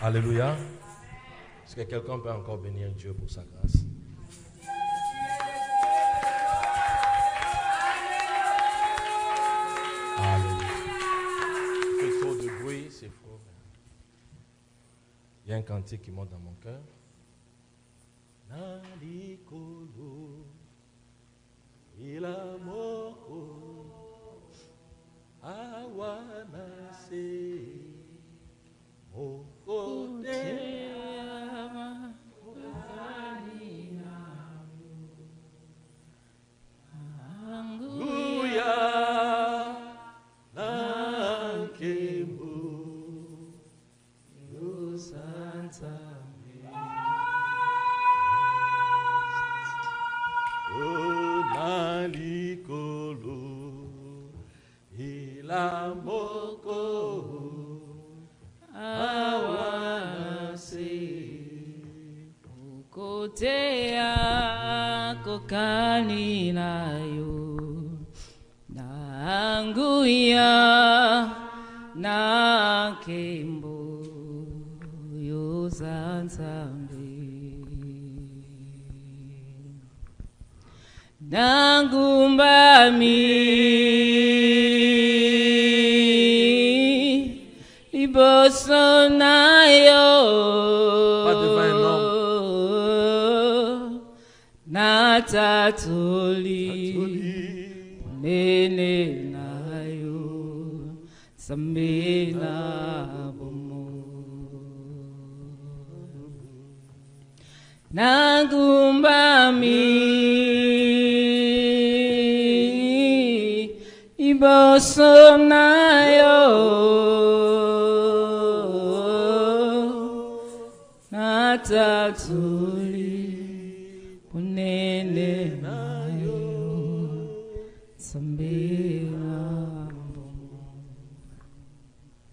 Alléluia. Est-ce que quelqu'un peut encore bénir Dieu pour sa grâce? Alléluia. Il fait trop de bruit, c'est faux. Il y a un cantique qui monte dans mon cœur. Nalikolo, ilamoko, awanase, mokote.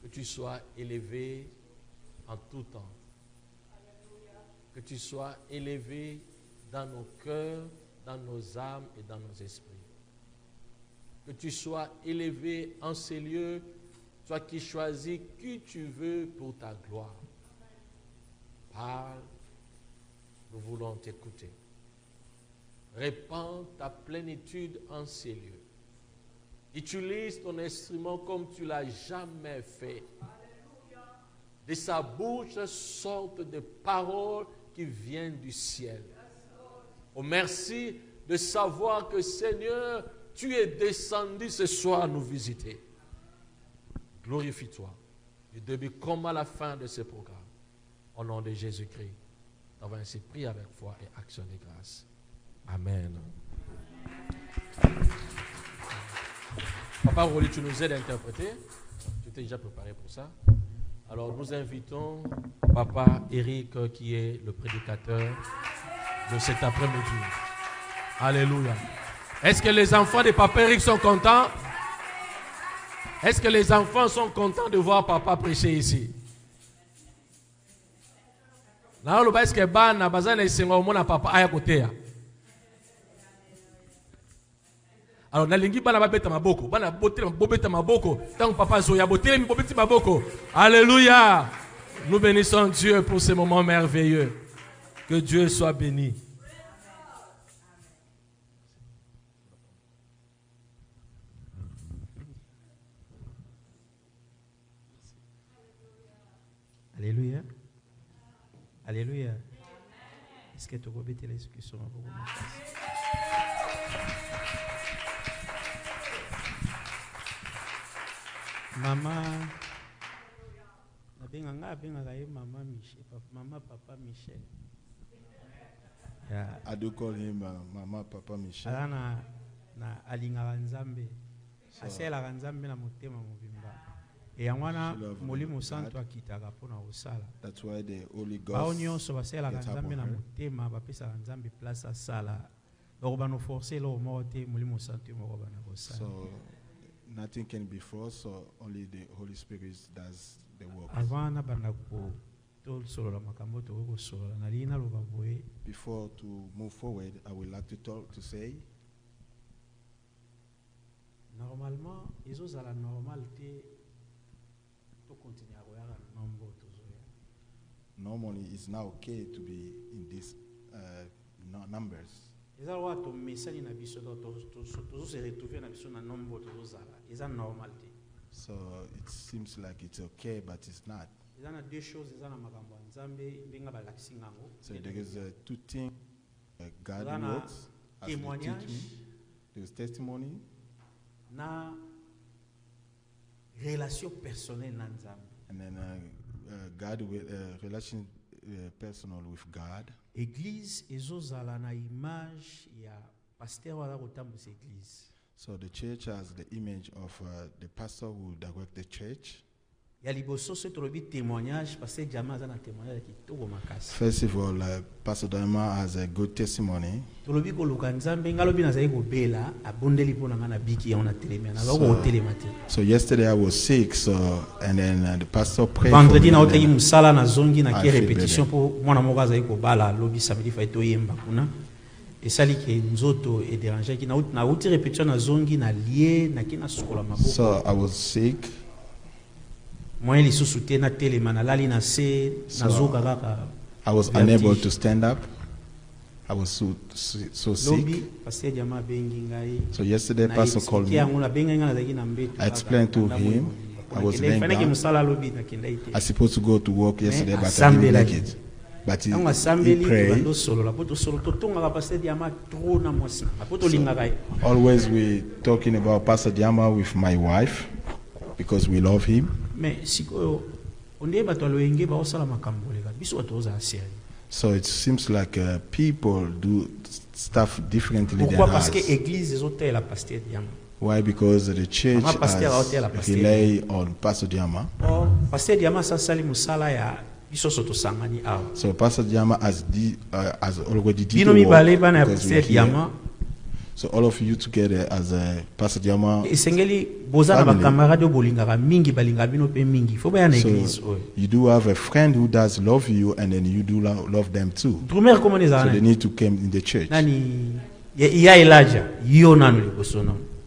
Que tu sois élevé en tout temps. Que tu sois élevé dans nos cœurs, dans nos âmes et dans nos esprits. Que tu sois élevé en ces lieux, toi qui choisis qui tu veux pour ta gloire. Parle, nous voulons t'écouter. Répands ta plénitude en ces lieux. Utilise ton instrument comme tu l'as jamais fait. De sa bouche sortent des paroles qui viennent du ciel. Oh, merci de savoir que, Seigneur, tu es descendu ce soir nous visiter. Glorifie-toi, du début comme à la fin de ce programme. Au nom de Jésus-Christ, nous avons ainsi prié avec foi et action de grâce. Amen. Papa Rolly, tu nous aides à interpréter. Tu t'es déjà préparé pour ça. Alors nous invitons Papa Eric qui est le prédicateur de cet après-midi. Alléluia. Est-ce que les enfants de Papa Eric sont contents? Est-ce que les enfants sont contents de voir Papa prêcher ici? Alors, est-ce que Bana Bazana et Senghor Papa à côté? Alors, nalingi bana babeta maboko, bana botela bobeta maboko, tant papa zoya botela mi bobeti maboko. Alléluia. Nous bénissons Dieu pour ce moment merveilleux. Que Dieu soit béni. Alléluia. Alléluia. Est-ce que tu peux mettre les discussions à vous? Maman, Maman Michel, Maman Papa Michel. Yeah. I do call him Mama Papa Michel. Alana na alinga nzambe. Asela nzambe na motema mobimba. E yangwana molimo santo akitaka pona osala. That's why the Holy Ghost. Baonyo so basela nzambe na motema bapesa nzambe place sala. Donc ba no forcer lo morte molimo santo mo ba na osala. So nothing can be forced, so only the Holy Spirit does the work. Avana banako tol solo la makambo to go solo na lina lo baboye. Before to move forward, I would like to say normalement ils ont la normalité to continuer à regarder nombre toujours. normally it's not okay to be in these numbers. eza lokola tomesani na biso tozose retrouve na biso na nombre tozozala eza normal te. So it seems like it's okay, but it's not. eza na deux choses eza na makambo ya nzambe ndenge balakisi ngango. So there is two things God eza na works as they teach témoignage me. There is testimony na relation personnelle na nzambe. and then God with relation personal with God. Église ezozala na image ya pasteur wala kotambwisa église. So the church has the image of the pastor who direct the church. Ya liboso so tolobi témoignage pasteur Diama aza na témoignage kitoko makasi. First of all, Pastor Diama has a good testimony. Tolobi koluka nzambe ngalobi nazali kobela abondeli pona ngana biki ya ona telemia na bako hotelema te. So yesterday I was sick, so and then the pastor prayed Vendredi na for me. otaki musala na zongi na ki I feel répétition po mwana moko azali kobala lobi samedi fa to yemba kuna. Esali ke nzoto e déranger ki na uti répétition na zongi na lié na ki na sukola maboko. So I was sick. Moi lisusu te na telema na lali na se na zoka kaka. I was unable to stand up. I was so sick. Lobi pasteur Diama bengi ngai. So yesterday pastor called me. I explained to him I was laying down. I was supposed to go to work yesterday, but I didn't make it. But he prayed. Always we talking about Pastor Diama with my wife because we love him. So it seems like people do stuff differently than us. Why? Because the church has rely on Pastor Diama. So Pastor Diama has already did the work because we are here. So all of you together as a Pastor Diama family. So you do have a friend who does love you, and then you do love them too. So they need to come in the church.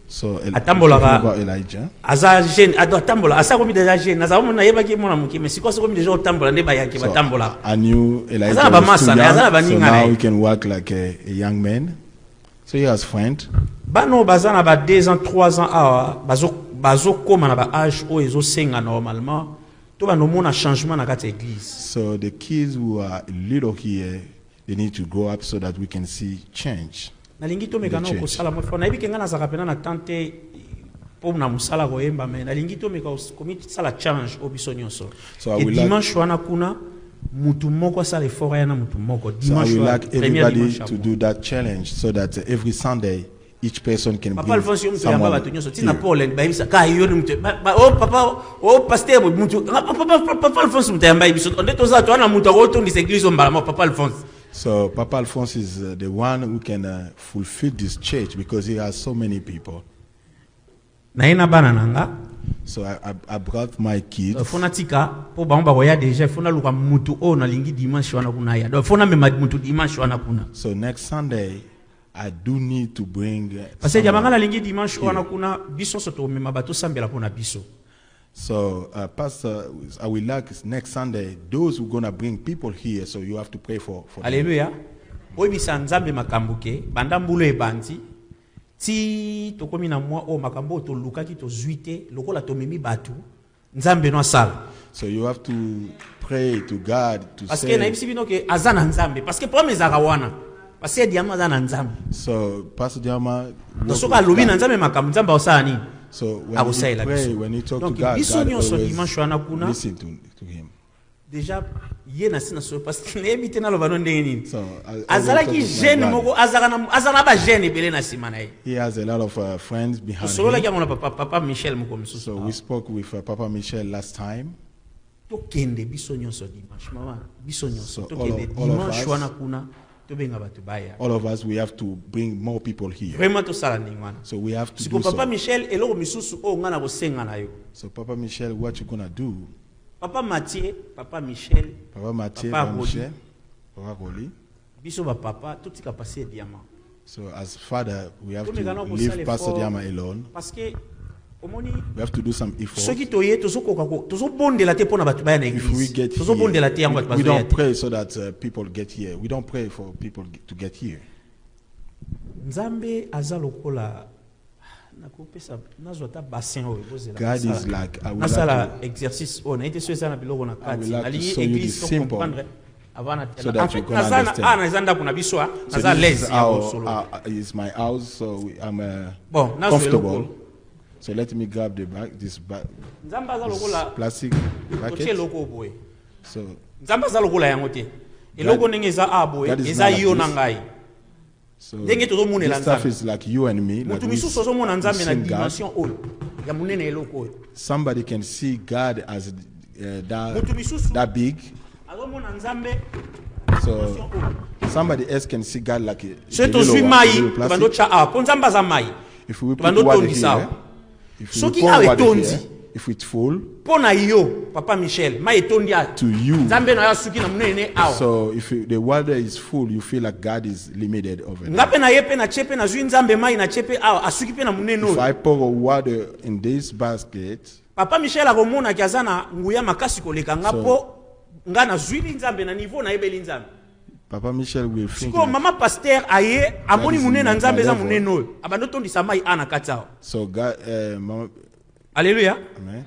So about Elijah. I knew Elijah was too young, so now he can work like a young man. So he has friends. Bano bazana ba 2 ans 3 ans awa bazo koma na ba âge o ezo senga normalement to ba no mona changement na kati église. So the kids who are little here, they need to grow up so that we can see change. Na lingi to meka no ko sala mo fona ibike ngana zaka pena na tante po na musala ko yemba me na lingi to meka komiti sala change obiso nyonso. So I will dimanche wana kuna mutu moko sala effort ya na mutu moko so I dimanche. would like everybody to do that challenge so that every Sunday each person can Papa bring Alphonse yom someone tuyamba batu nyonso tina here. Paul ba ibisa ka yoni mutu oh papa oh pasteur mutu papa Alphonse mutayamba ibiso onde toza to na mutu akoto ndi église ombala papa Alphonse. So Papa Alphonse is the one who can fulfill this church because he has so many people. Na ina bana nanga So I brought my kids. fona tika po bango ba ya déjà fona luka mutu o na lingi dimanche wana kuna ya do fona mema mutu dimanche wana kuna. So next Sunday I do need to bring Parce que jamanga na lingi dimanche wana kuna biso soto mema bato sambela pona biso. So Pastor, I will like next Sunday those who gonna bring people here, so you have to pray for them. Alléluia. Oyebisa nzambe makambuke banda mbulo ebandi ti tokomi na mwa o makambo to lukaki to zuite lokola to memi batu nzambe no asala. So you have to pray to God to parce que na ibisi bino ke azana nzambe parce que problème ezaka wana parce que Diama azana nzambe. So Pastor Diama To soka lobi na nzambe makambo nzambe osala ni. so when you pray, when you talk donc to God, biso God nyonso always dimanche wana kuna listen to him. déjà ye na sina so parce que nebite na loba no ndenge nini. So azalaki jeune moko azana ba jeune belé na sima na ye. he has a lot of friends behind Solo la him. kiamona papa Michel moko misusu. So we spoke with Papa Michel last time. To kende biso nyonso dimanche mama biso nyonso So to all kende of dimanche us- wana kuna to benga batu baya. All of us, we have to bring more people here. Vraiment to sala ndingwana. So we have to Siko do papa so. Michel eloko misusu o ngana ko senga na yo. So Papa Michel, what you gonna do? Papa Mathieu, papa Michel, Papa Mathieu, Papa Papa Roli. Michel, Papa Roli. biso ba papa tout tika passer diamant. So as father, we have Comme to également pour ça, leave les Pastor forts- Diama alone. Parce que We have to do some effort. If we get here, we don't pray so that people get here. We don't pray for people to get here. God is like, I would like to show you this simple so that you can understand. So this is my house, so I'm comfortable. So let me grab the back, this plastic bucket. So this stuff is like you and me. Like somebody can see God as that big. So somebody else can see God like a plastic. If we put water here, if we pour water here, if it's full, Papa Michel, to you, so if the water is full, you feel like God is limited over there. If I pour water in this basket, Papa Michel akomona kiazana nguya makasi koleka ngapo ngana zwili nzambe na niveau na ebeli nzambe. Papa Michel will think like mama pasteur aye amoni munena nzambe za muneno abandoto ndisamai ana katao. So God mama, Alléluia. Amen.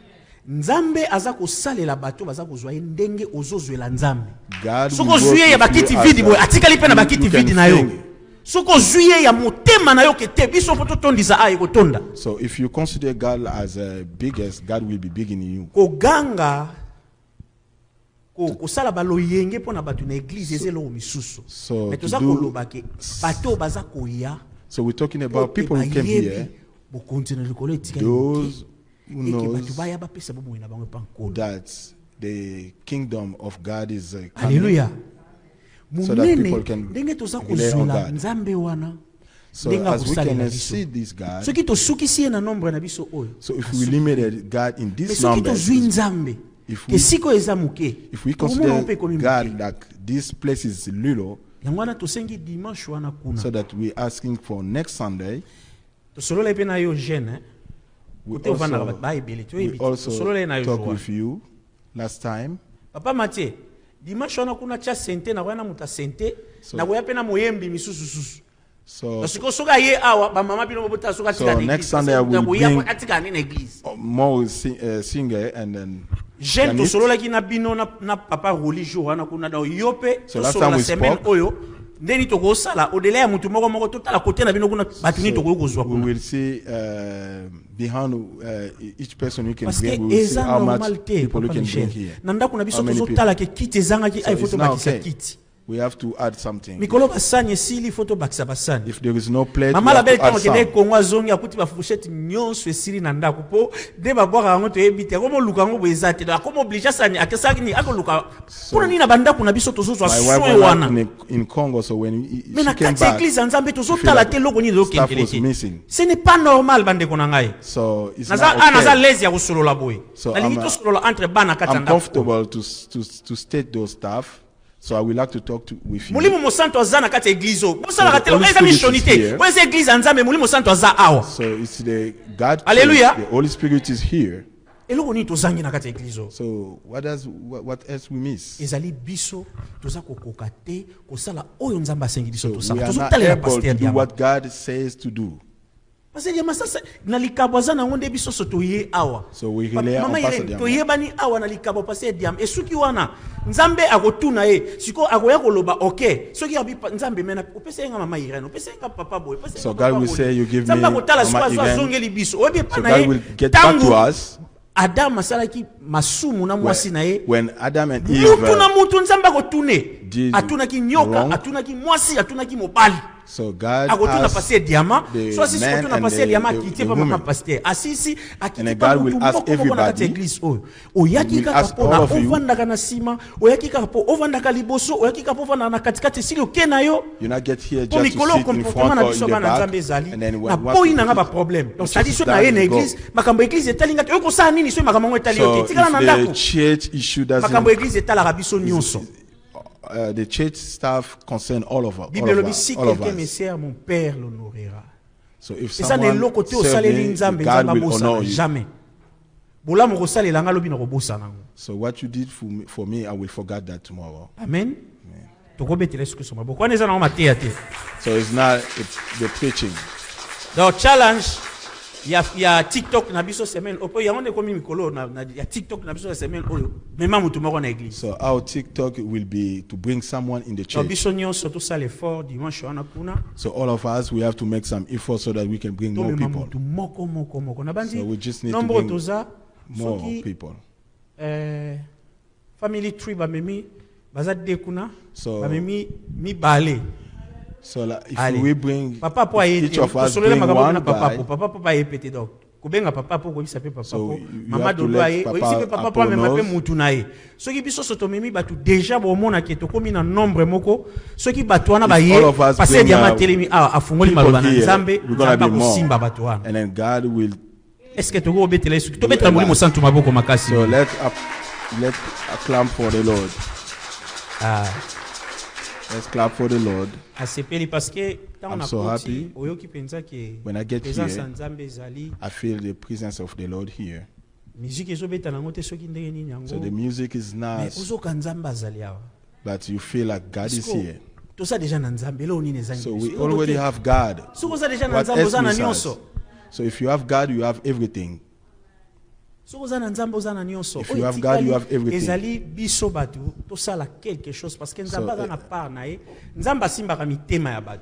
Nzambe aza kosalela bato baza kozwa ndenge ozozwela nzambe. Soko zuye ya bakiti vidi boy atikali pe na bakiti vidi na yo. Soko zuye ya motema na yo kete biso foto tondisa aye kotonda. So if you consider God as biggest, God will be big in you. Ko ganga ko sala baloyenge pona bato na église ezelo misusu. So metoza koloba ke bato baza koya. So we're talking about people who came here. Those who knows that the kingdom of God is coming. Hallelujah. So that people can rely on God. So as we can see this God, so if we limit God in this number, if we consider God like this place is little, so that we're asking for next Sunday, we also talk with you last time. Papa Mathieu, dimanche on a kuna cha sente na wana muta sente na goya pena moyembi misusu susu. So next Sunday I will bring more singer and then so last time we spoke, we will see behind each person you can bring, we will see how much people you can bring here. How many people? So okay. We have to add something. If there is no plate, we have to add some. So, my wife was in Congo, so when she came back, she felt like stuff was missing. So it's not okay. So I'm comfortable to state those stuff. So I would like to talk with you. So it's the God. Hallelujah. The Holy Spirit is here. So what else we miss? So we are not able to do what God says to do. So we rely on Pastor Diam. So God will say, you give me Mama Irene. So God will get back to us. When Adam and Eve did wrong, so God asked the man and the woman, and God will ask everybody, He will ask all of you. You not get here just to sit in front or in the back, and then once you sit down, you go. So if the church issue doesn't, the church staff concern all of us. So if someone serves me, God will honor you. Jamais. So what you did for me, I will forget that tomorrow. Amen. So it's not the preaching. The challenge, il y a TikTok na biso semaine. Opo ya onde komi mikolo na ya TikTok na biso semaine oyo. Mema mutu moko na église. So our TikTok will be to bring someone in the church. Biso nyonso to sala effort dimanche wana kuna. So all of us we have to make some effort so that we can bring more people. So we just need to bring more people. Family tree ba memi bazat de kuna. So ba memi mi bale. So like, if we bring papa po each of us bring one guy, papa po ba epete donc kubenga papa po ko bisa pe papa so po mama dodo aye o isi pe papa po me mape mutu na ye soki biso soto memi batu déjà bo mona ke to komi na nombre moko soki batu wana ba ye passer dia matelemi afungoli maloba na Nzambe Nzambe ko simba batu wana and then God will est-ce que to go betela soki to betela molimo santu maboko makasi so let's clap for the Lord. Let's clap for the Lord. I'm so happy. When I get here, I feel the presence of the Lord here. So the music is nice, but you feel like God is here. So we already have God. What else besides? So if you have God, you have everything. If you have God, you have everything.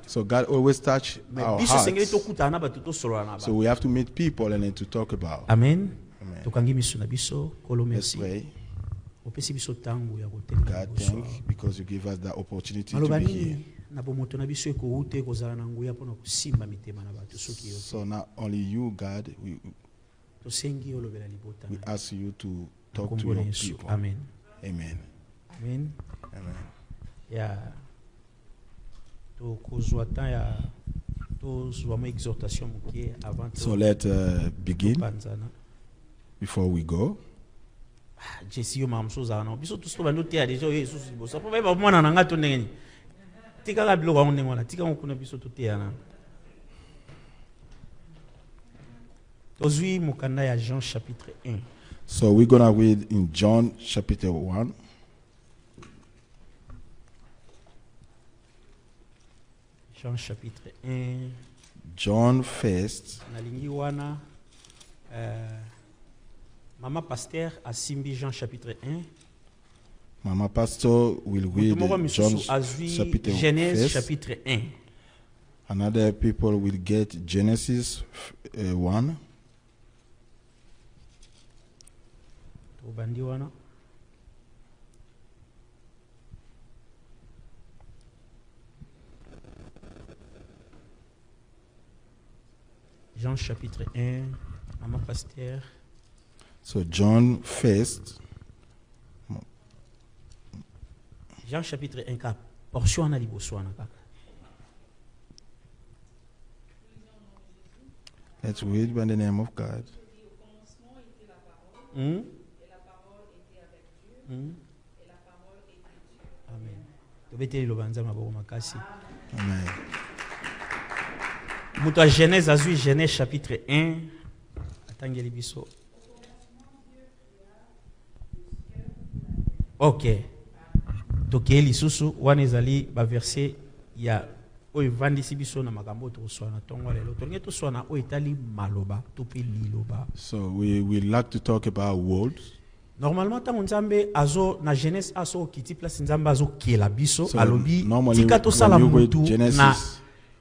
So God always touch our hearts. So we have to meet people and then to talk about. Amen. Let's pray. God, thank you because you give us the opportunity to be here. So not only you, God, we ask you to talk to your people. Amen. Amen. Amen. Amen. Yeah. So let's begin before we go. So we're going to read in John chapter 1. Jean chapitre 1. John first. Mama Pasteur a simbi Jean chapitre 1. Mama Pastor will read John chapter Genèse chapitre 1. Another people will get Genesis 1. Jean chapitre 1, Mama Pasteur. So John first. Jean chapitre 1, car portion na liboso na kaka. Let's read by the name of God. Amen. Amen. Muto a Genèse azui Genèse chapitre 1. Atangeli biso. Ok. Toke lisusu wana ezali ba verset ya oyo vandisi biso na makambo to swana tongo lelo. Tolinge to swana o etali maloba to pe liloba. So we like to talk about words. Normalement tango Nzambe azo na Genèse aso kiti place Nzambe azo kiela biso alobi tika to sala mutu na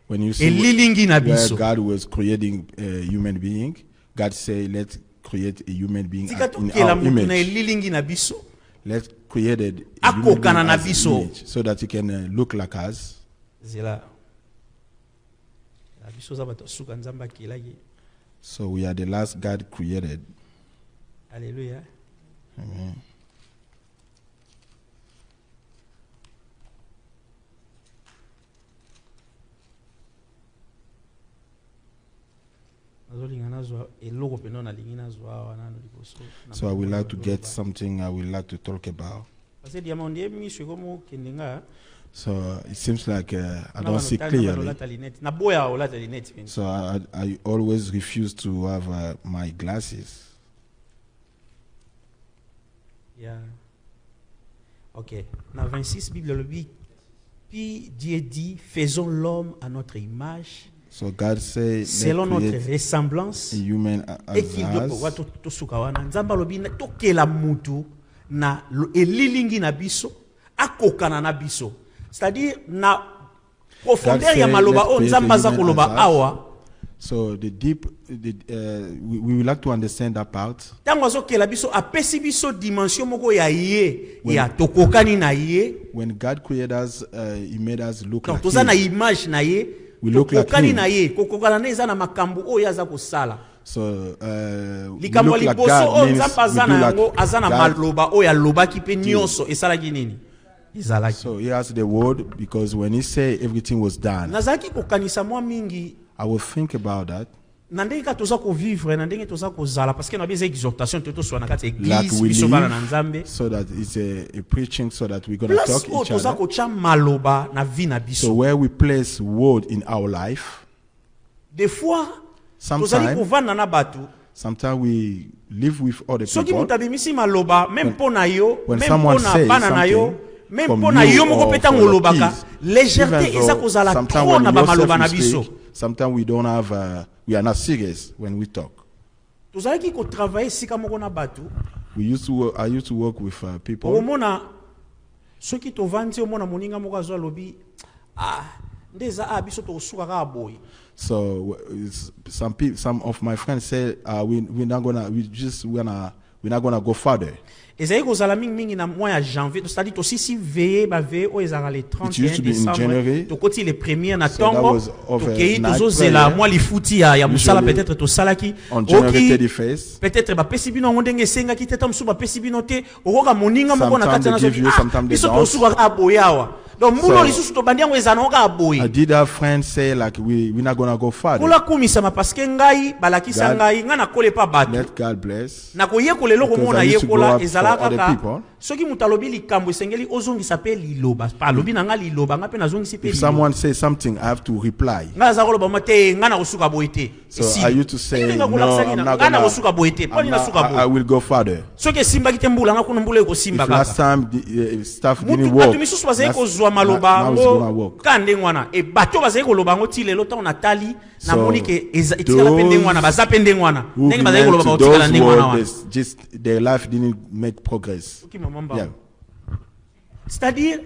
when you see where God was creating a human being, God say let's create a human being in our image. Let's create a human being as image so that he can look like us. So we are the last God created. Hallelujah. Amen. So I would like to get something I would like to talk about. So it seems like I don't see clearly. So I always refuse to have my glasses. Yeah. Ok. Dans 26 Bible le dit, puis Dieu dit, faisons l'homme à notre image. So God say, selon notre ressemblance, et qu'il doit to sukawana. Nzamba lobi na tokela mutu na elilingi na biso, akokana na biso. C'est-à-dire na profondeur ya maloba o nzamba za koloba awa. So the deep, we would like to understand that part. Tango azokela biso apesi biso dimension moko ya ye ya tokokani na ye. When God created us, He made us look like Him. Toza na image na ye. We look like Him. Na ye kokokana na eza na makambo o ya za kosala. So likambo liboso o nzamba zana yango azana maloba o ya loba ki pe nyonso esala kinini. So he has the word because when he say everything was done. Nazaki kokanisa mwa mingi. I will think about that. Nandenge ka toza ko vivre, nandenge toza ko zala parce que na bize exhortation toto so na kati église biso bana na Nzambe. So that it's a preaching so that we're going to talk each other. Toza ko cha maloba na vie na biso. So where we place word in our life. Des fois toza ko vanda na batu. Sometimes we live with other people. Soki mutabimisi maloba même pona yo, when même pona bana na yo. Même pona yo moko peta ngolobaka légèreté eza kozala trop na ba maloba na biso. Sometimes we don't have we are not serious when we talk. Tozalaki ko travailler sika moko na batu. I used to work with people. Omona soki to vandi omona moninga moko azwa lobi ndeza biso to suka ka boy. So some of my friends say we're not gonna go further. Ezali kozala mingi na mois ya janvier, c'est-à-dire to sisi veiller ba veiller o ezala le 31 décembre to koti le premier na tongo to kei tozo zela moi lifuti ya musala peut-être to salaki peut-être ba pesi bino ngondenge senga ki teta musuba pesi bino te okoka moninga moko na kati na so biso to suka aboyawa. Donc mulo lisusu to bandiango ezana oka aboyi. I did have friends say like we're not gonna go further. Kula kumisama parce que ngai balakisa ngai nga na kole pa batu. Let God bless. Na koyekola eloko mona yekola ezala kaka soki mutalobi likambo esengeli ozongisa pe liloba pa lobi na nga liloba nga pe nazongisi pe. If someone says something I have to reply. Nga za koloba mate nga na kosuka boyete. So I used to say no, I'm not gonna kosuka boyete. I will go further. Soki simba kitembula nga kuno mbule ko simba kaka. Last time the stuff didn't work. Misusu bazai ko zwa maloba ngo kande ngwana e bato bazai ko loba ngo tilelo ta on tali na monike etikala pende ngwana baza pende ngwana ndenge bazai ko loba ba otikala ndenge ngwana just their life didn't make progress. Yeah. C'est-à-dire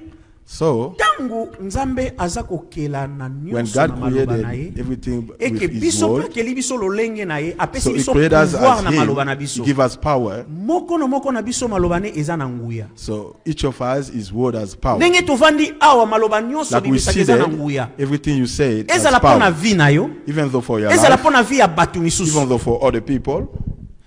so tangu Nzambe azako kela na nyonso na maloba na ye everything with his word ke biso lolenge na ye apesi biso pouvoir na maloba na biso give us power moko na biso maloba ne eza na nguya. So each of us his word has power. Ndenge tovandi awa maloba nyonso bibisa eza na nguya. Everything you say it has power. Eza la pona vie na yo even though for your life. Eza la pona vie ya batu misusu even though for other people.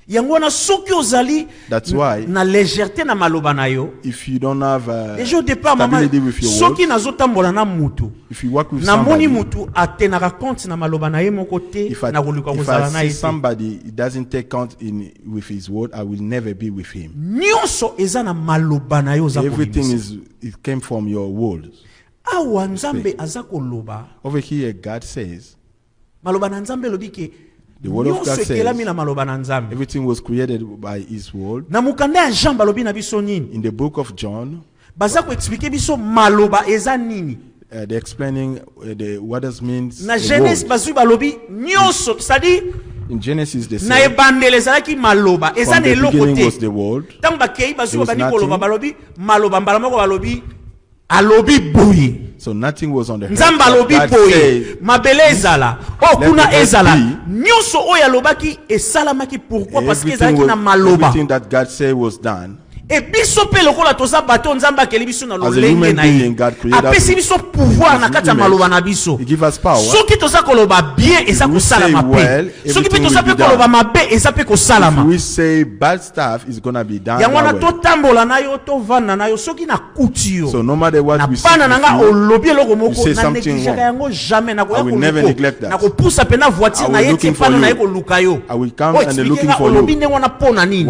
Yango na soki ozali that's why na légèreté na maloba na yo if you don't have déjà au départ mama soki nazotambola na mutu if you work with na moni mutu atenaka compte na maloba na ye moko te na koluka kozala na ye somebody doesn't take count in with his word I will never be with him. Nyonso eza na maloba na yo za everything it came from your word. Awa Nzambe aza koloba over here God says maloba na Nzambe lobike the word of God says everything was created by his word. Na mukanda ya Jean balobi na biso nini? In the book of John baza ko expliquer biso maloba eza nini? They're explaining what does means. Na Genesis bazu balobi nyonso c'est-à-dire in Genesis the na ebandele ezalaki maloba eza na eloko te. Was the word. Tango bakei bazu bani koloba balobi maloba mbala moko balobi alobi boye. So nothing was on the Nzamba alobi boye mabele ezala okuna ezala nyonso oyo alobaki esalamaki pourquoi parce que ezalaki na maloba. Everything that God said was done. Et biso pe lokola toza bato Nzamba akeli biso na lolenge na ye apesi biso pouvoir na kati ya maloba na biso soki toza koloba bien eza kosalama pe soki pe toza pe koloba mabe eza pe kosalama yango na totambola na yo tovanda na yo soki na kuti yo na bana na nga olobi eloko moko na negligaka yango jamais na kopusa pe na voiture na ye tie pana na ye koluka yo oexplike olobi ndenge wana mpo na nini.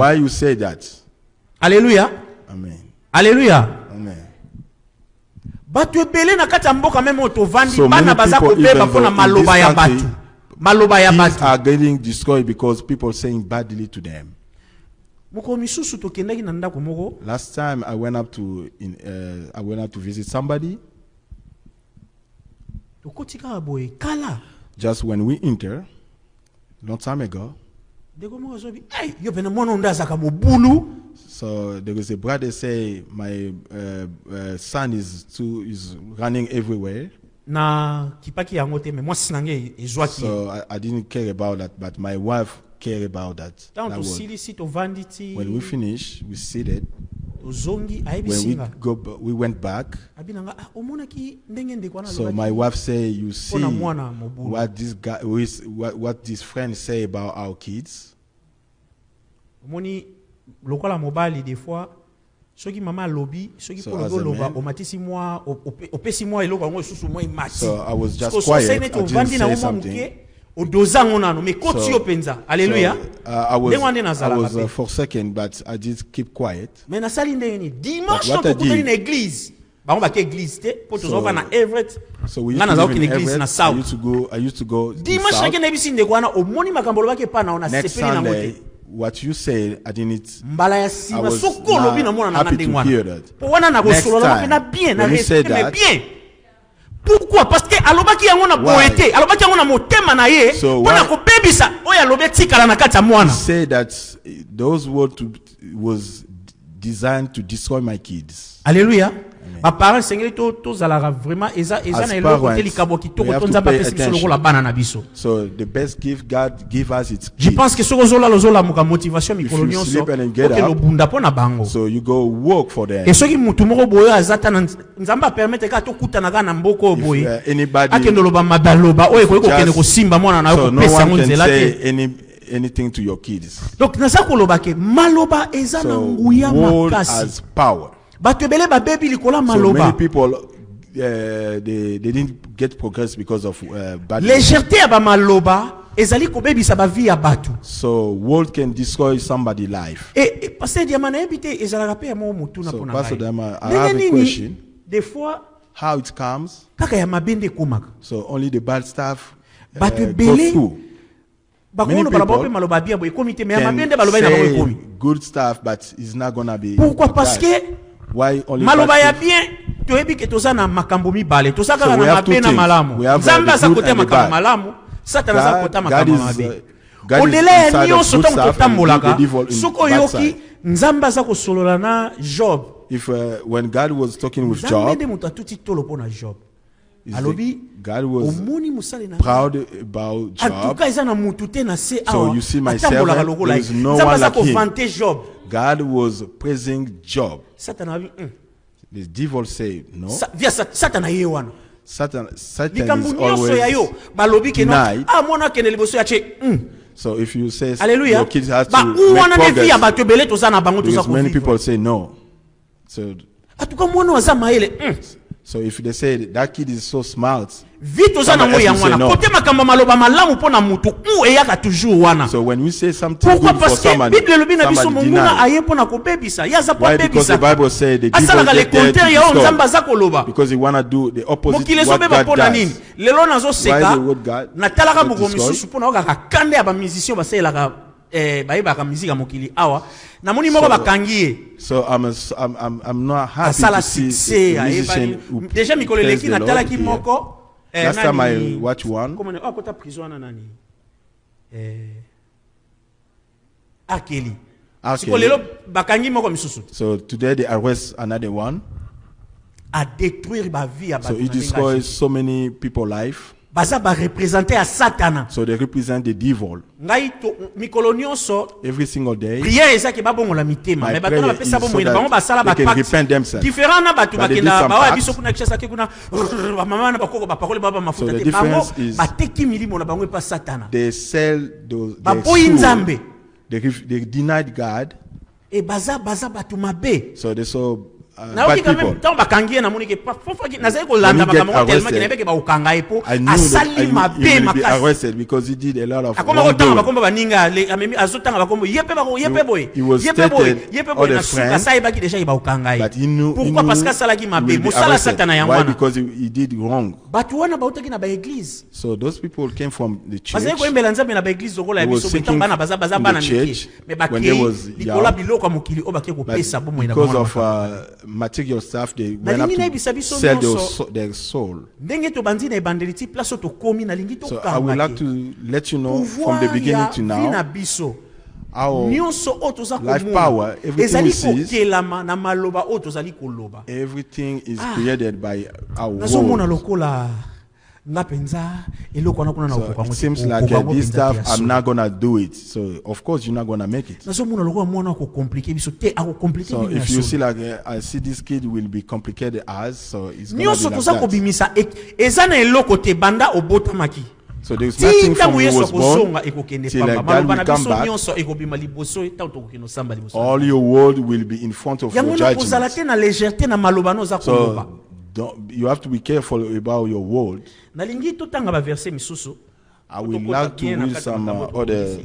Alléluia. Amen. Alléluia. Amen. Batu ebele na kati ya mboka meme otovandi bana baza kobeba pona maloba ya batu. Maloba ya batu are getting destroyed because people saying badly to them. Moko misusu tokendaki na ndako moko. Last time I went up to visit somebody. Tokotika boy kala. Just when we enter, long time ago. So there was a brother say my son is running everywhere. So I didn't care about that, but my wife cared about that. When we finished, we seated. When we went back. So my wife said, "You see what this guy, what this friend say about our kids." Lokola mobile des fois soki mama lobi soki pour loba omatisi moi opesi moi eloko ngo susu moi imati. So I was just quiet. I didn't say something. Alléluia. I was for a second, but I just keep quiet. Mais na sali ndeni dimanche to kutani na église. Ba ba ke église te pour tous over na Everett. So we used to go. Dimanche ke na bisi ndekwana omoni makambo lobake pa na ona sepeli na mote. What you said, I didn't. I was not happy to hear that. Next time, when you said that, pourquoi? Parce que alobaki yango na poete, alobaki yango na motema na ye, pona ko bebisa, oya lobeti kala na kati ya mwana. Say that those words was designed to destroy my kids. Alléluia. Ma parents sengeli to zalaka vraiment eza na eloko te likabo kitoko to nzamba pesi biso lokola bana na biso. So the best gift God give us it's Je pense que soko zola muka motivation mikolo nyonso ke lobunda pona bango. So you go work for them. Et soki mutu moko boyo azata na nzamba permettre ka to kutana ka na mboko boye. Akendo loba madaloba oye ko kende ko simba mwana na ko pesa ngonzela te. Anything to your kids. Donc naza ko lobake maloba eza na nguya makasi. As power. So many people they didn't get progress because of bad. Légèreté ya maloba ezali ko bebisa ba vie ya batu. So world can destroy somebody's life. Et pasteur Diamana ebité ezala pe ya mo mutu na pona. So pastor Diamana, I have a question. Des fois how it comes. Kaka ya mabende komaka. So only the bad stuff goes through. Many people say good stuff, but it's not gonna be. Pourquoi? Parce que why only maloba ya bien toyebi ke tozana makambo mibale tozaka na mabe na malamu nzamba za kote makambo malamu satana za kote makambo mabe odele ya nyonso ntango totambolaka soko yoki nzamba za kosolola na Job. If when God was talking with Job, God was proud about Job. So you see my servant, there is no one like him. God was praising Job. The devil said no. Satan is always denied. So if you say your kids have to make progress, because many people say no. So if they say that kid is so smart, so when we say something good for someone, somebody denies. Why? Because the Bible says the devil get there to destroy, because he want to do the opposite what God does. Why the word God So I'm not happy to see a musician who praise the Lord. Last time I watched one. So today they arrest another one. So he destroys so many people's life. So they represent the devil. Every single day. My prayer is so that they can repent themselves. But they did some acts. So the difference is they sell those, they denied God. So they saw bad people. I knew that he will be arrested because he did a lot of wrongdoing. He was stated all the friends, but he knew he will be arrested. Why? Because he did wrong. So those people came from the church. He was sitting in the church when there was young, because of material stuff, they went up to sell their soul. So I would like to let you know from the beginning to now, our life power, everything we see, everything is created by our words. So it seems like this stuff, I'm not going to do it. So of course you're not going to make it. So if you see like, I see this kid will be complicated as, so it's going to be like that. So there's nothing from when he was born till like God will come back. All your world will be in front of your judgment. So you have to be careful about your word. I would like to read some other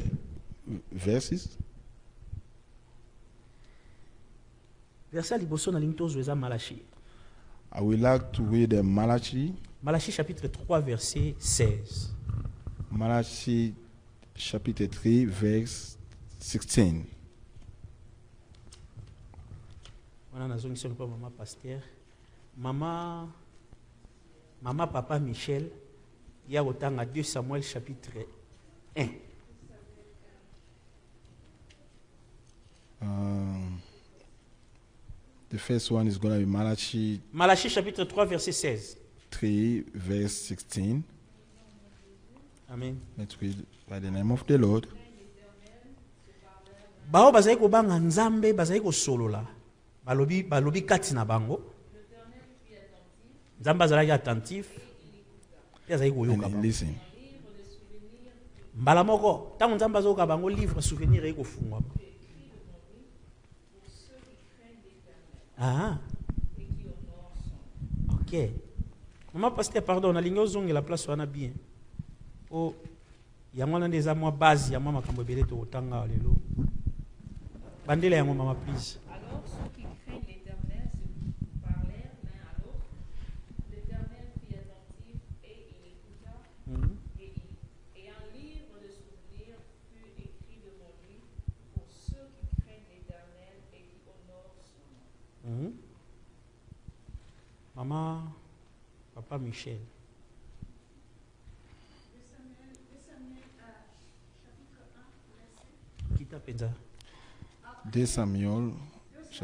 verses. I would like to read Malachi. Malachi chapitre 3 verset 16. Malachi chapitre 3 verset 16. Maman, papa Michel, il y a autant à 2 Samuel chapitre 1. The first one is going to be Malachi. Malachi chapitre 3 verset 16. 3 verse 16. Amen. Let's read by the name of the Lord. Bao bazai ko banga nzambe bazai ko solola. Balobi kati na bango. Nzambe azalaki attentif. And listen. Mbala moko, tango nzambe azoka bango livre souvenir eko fungwa. Ah. OK. Maman pasteur pardon, na lingo zonge la place wana bien. Oh, yango na ndeza mwa base ya mama makambo ebele to otanga lelo. Bandela yango mama please. Alors ceux qui craignent l'Éternel se parlèrent l'un à l'autre. L'Éternel fut attentif et il écouta. Et un livre de souvenirs fut écrit devant lui pour ceux qui craignent l'Éternel et qui honorent son nom. Maman, papa Michel. 2 Samuel chapitre 1.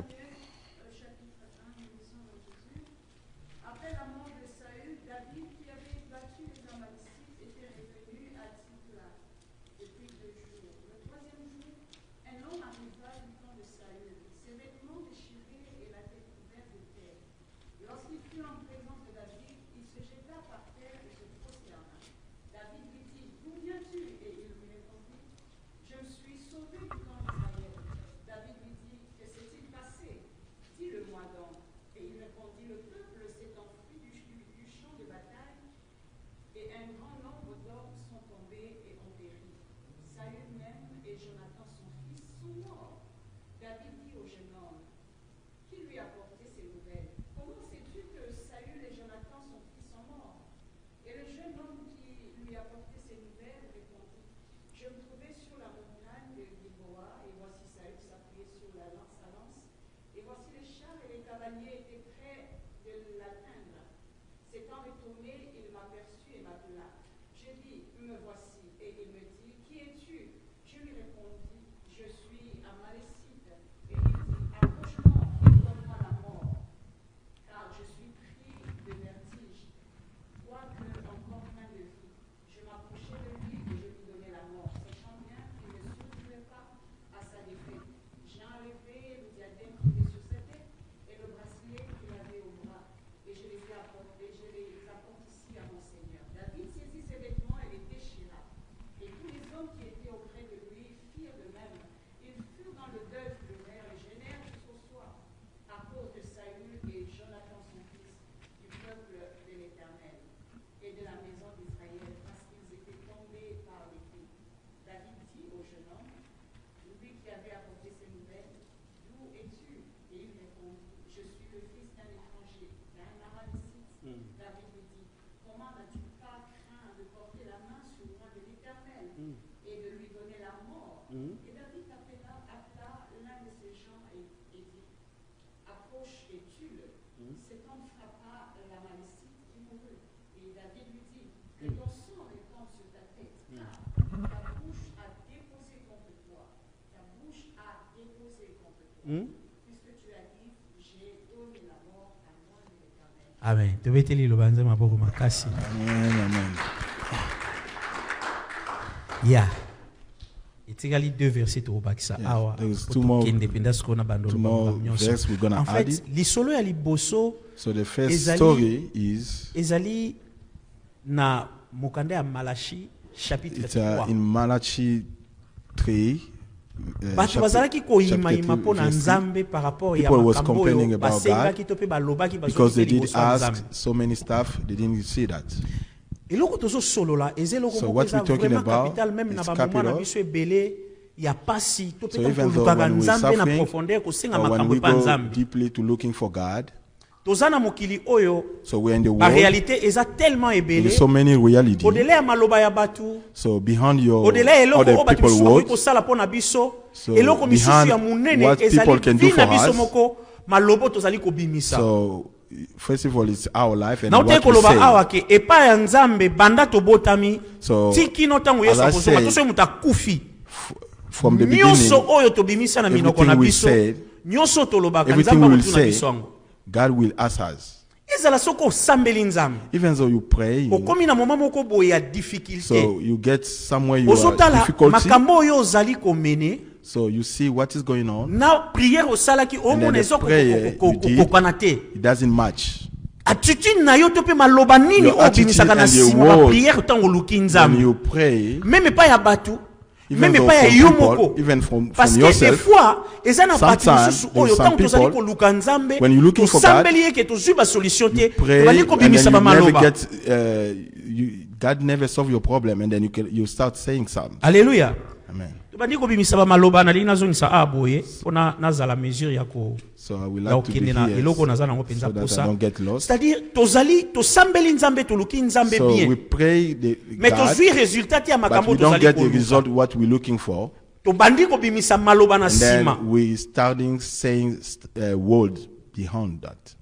Après la mort de Saül, David, qui avait battu les Amalécites, était revenu à Tziklag depuis 2 jours. Le 3e jour, un homme arriva du camp de Saül, ses vêtements déchirés et la tête couverte de terre. Lorsqu'il fut en présence de David, il se jeta par terre et se prosterna. David lui dit, d'où viens-tu? Et il lui répondit, je me suis sauvé du camp d'Israël. David lui dit, que s'est-il passé? Dis-le-moi donc. Et il répondit, le peuple s'est enfui du champ de bataille, et un grand nombre d'hommes sont tombés et ont péri. Saül même et Jonathan son fils sont morts. David dit au jeune homme, qui lui a apporté ces nouvelles? Comment sais-tu que Saül et Jonathan son fils sont morts? Et le jeune homme qui lui a apporté ces nouvelles répondit, je me trouvais sur la montagne de Gilboa, et voici Saül s'appuyait sur sa lance, et voici les chars et les cavaliers étaient prêts de l'atteindre. S'étant retourné, il m'aperçut et m'appela. Je dis, me voici. Et il me dit, qui es-tu? Je lui répondis, je suis Amalécite. Et il dit, approche-moi et donne-moi la mort, car je suis pris de vertige, quoique encore plein de vie. Je m'approchai de lui et je lui donnai la mort, sachant bien qu'il ne survivrait pas à sa défaite. J'ai enlevé le diadème qui était sur sa tête et le bracelet qu'il avait au bras, et je les apporte ici à mon Seigneur. David saisit ses vêtements et les déchira. comment n'as-tu pas craint de porter la main sur moi de l'Éternel et de lui donner la mort? Et David appela l'un de ses gens et dit, approche et tue-le. Cet homme frappa l'Amalécite qui mourut. Et David lui dit, que ton sang répande sur ta tête, car ta bouche a déposé contre toi. Ta bouche a déposé contre toi. Puisque tu as dit, j'ai donné la mort à moi de l'Éternel. Amen. Tobeteli lobanza maboko makasi. Amen. Yeah. Etikali 2 versets to bakisa awa. There was two more verses we're going to add it. Lisolo ya liboso. So the first story is ezali na mokanda ya Malachi chapitre 3. In Malachi 3. Bato bazalaki koyimayima mpona Nzambe par rapport ya makambo oyo basengaki to pe balobaki because they did ask so many stuff, they didn't see that. Eloko tozo solola ezeloko moko eza vraiment capital même na bamoma na biso ebele ya pasi to pe kolukaka Nzambe na profondeur kosenga makambo pa Nzambe deeply to looking for God. Tozana mokili oyo so we're in the world, la réalité eza tellement ebele so many reality. Odele ya maloba ya batu so behind your odele eloko other people words kosala pona biso so eloko misusu ya munene ezali vina biso moko malobo tozali kobimisa. So first of all, it's our life and what we say. So, from the beginning, everything we said, everything we will say, God will answer us. Even though you pray, so you get somewhere you are difficulty. So you see what is going on. Now prière au salaki au monde it doesn't match. Attitude na yo to pe maloba nini obimisaka na sima prière tango luki nzambe. When you pray, même pas ya batu, même pas ya yo moko. Even from parce que yourself, des fois ezana batu susu oyo tango tozali ko luka nzambe. When you looking for God, ke tozuba solution te. Bali ko bimisa ba maloba. God never solve your problem, and then you start saying something. Alléluia. Amen. So I would like to be here so that I don't get lost. C'est-à-dire, so we pray the God, but we don't get the result what we're looking for. And then we starting saying words behind that.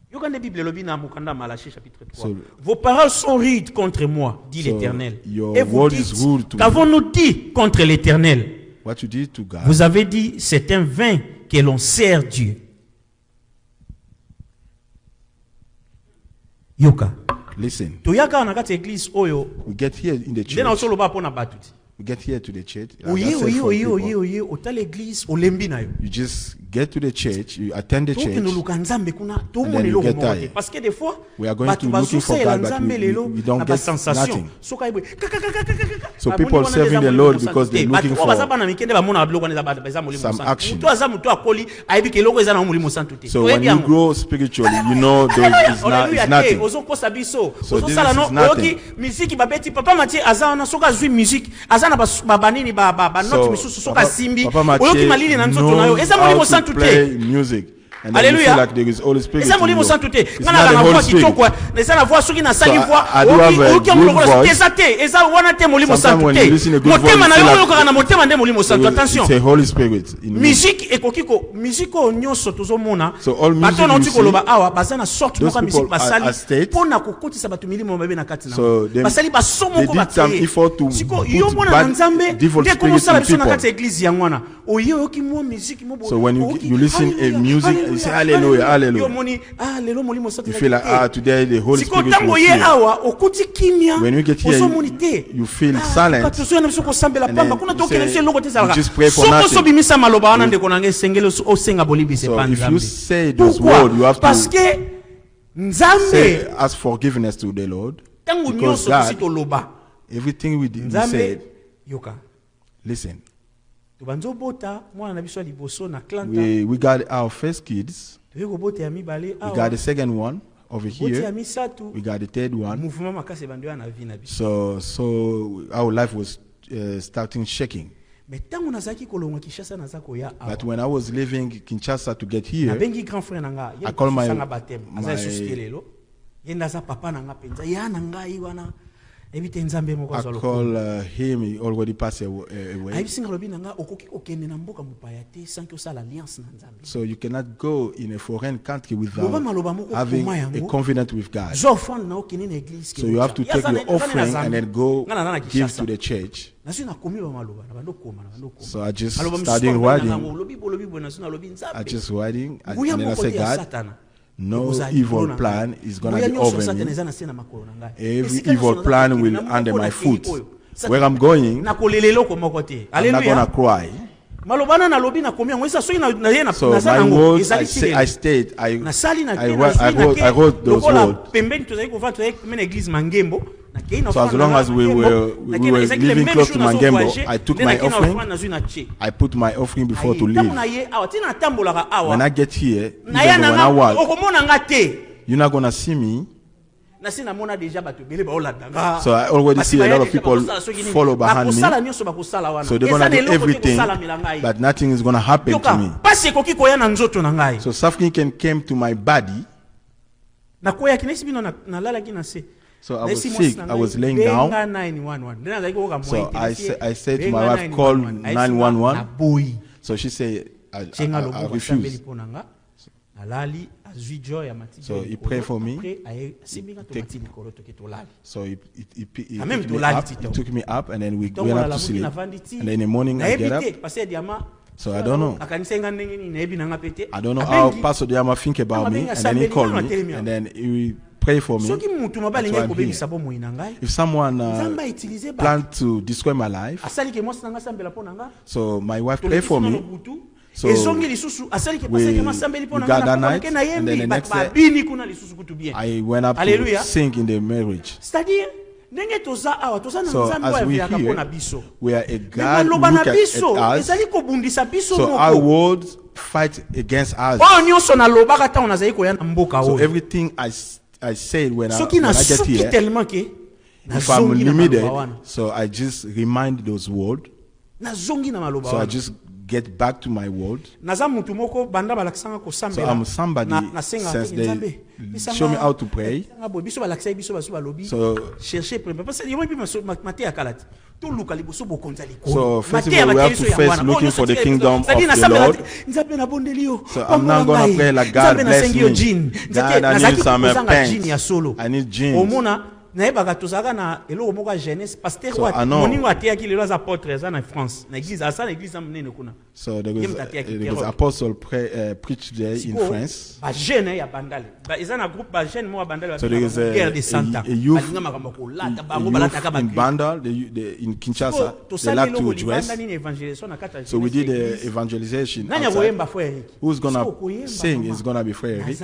So, vos paroles sont rudes contre moi, dit l'Éternel. Et vous dites, qu'avons-nous dit contre l'Éternel? What you did to God. Vous avez dit, c'est un vain que l'on sert Dieu. Yoka. Listen. We get here in the church. We get here to the church. You just get to the church, you attend the church, and then you get tired. We are going to looking for God, but we don't get nothing. So people are serving the Lord because they're looking for some action. So when you grow spiritually, you know it's nothing. So this is nothing. So Papa Mathieu play music. And then you feel like there is Holy Spirit in you. It's not the Holy Spirit. So I do have a good voice. Sometimes when you listen to a good voice, it's a Holy Spirit in me. So all music you see, those people are state. So they did some effort to put bad, devil spirits in people. So when you listen to music, you say hallelujah, hallelujah. You feel like today the Holy Spirit is here. When you get here, you feel silent. And then you just pray for nothing. So if you say this word, you have to say, ask forgiveness to the Lord. Because God, everything we said, listen. We got our first kids. We got the second one over here. We got the third one. So our life was starting shaking. But when I was leaving Kinshasa to get here, I called my Yendaza papa nanga penza ya nanga iwana. Ebite nzambe moko I azolo. call him, he already passed away. Ayibisinga lobi nanga okoki okende na mboka mopaya te sans que ça l'alliance na nzambe. So you cannot go in a foreign country without Loba maloba moko having koma a yango. covenant with God. Zofan na okende na église. So you have to take your offering and then go give to the church. Nasu na komi ba maloba na bando koma na bando koma. So I just started writing. I just writing and then I said, God, no evil plan is going to be over me. Every evil plan will under my foot. Where I'm going, I'm not going to cry. So my words, I stayed, I wrote those words. So as long as we were living close to Mangembo, I took my offering. I put my offering before to leave. When I get here, even when I walk, you're not going to see me. So I already see a lot of people follow behind me. So they're going to do everything, but nothing is going to happen to me. So something came to my body. So I was sick. I was laying down. So I said to my wife, call 911. So she said, I refuse. So he prayed for me. So he took me up and then we went up to sleep. And then in the morning I get up. So I don't know. I don't know how Pastor Diama think about me. And then he called me. And then he pray for me. If someone planned to destroy my life, so my wife prayed for me. So we got that night, and then the next day, I went up to sing in the marriage. So as we hear, we are a God who look at us. So our words fight against us. So everything I said when I get here, if I'm limited, so I just remind those words. So I just get back to my word. So I'm somebody since they show me how to pray. So first of all, we have to first looking for the kingdom of the Lord. So I'm not going to pray like God bless me. God, I need some pants. I need jeans. So I So there was apostle preach there in France. So there is a youth in Bandal, in Kinshasa. They like to dress. So we did evangelization outside. Who's gonna sing is gonna be Frederick.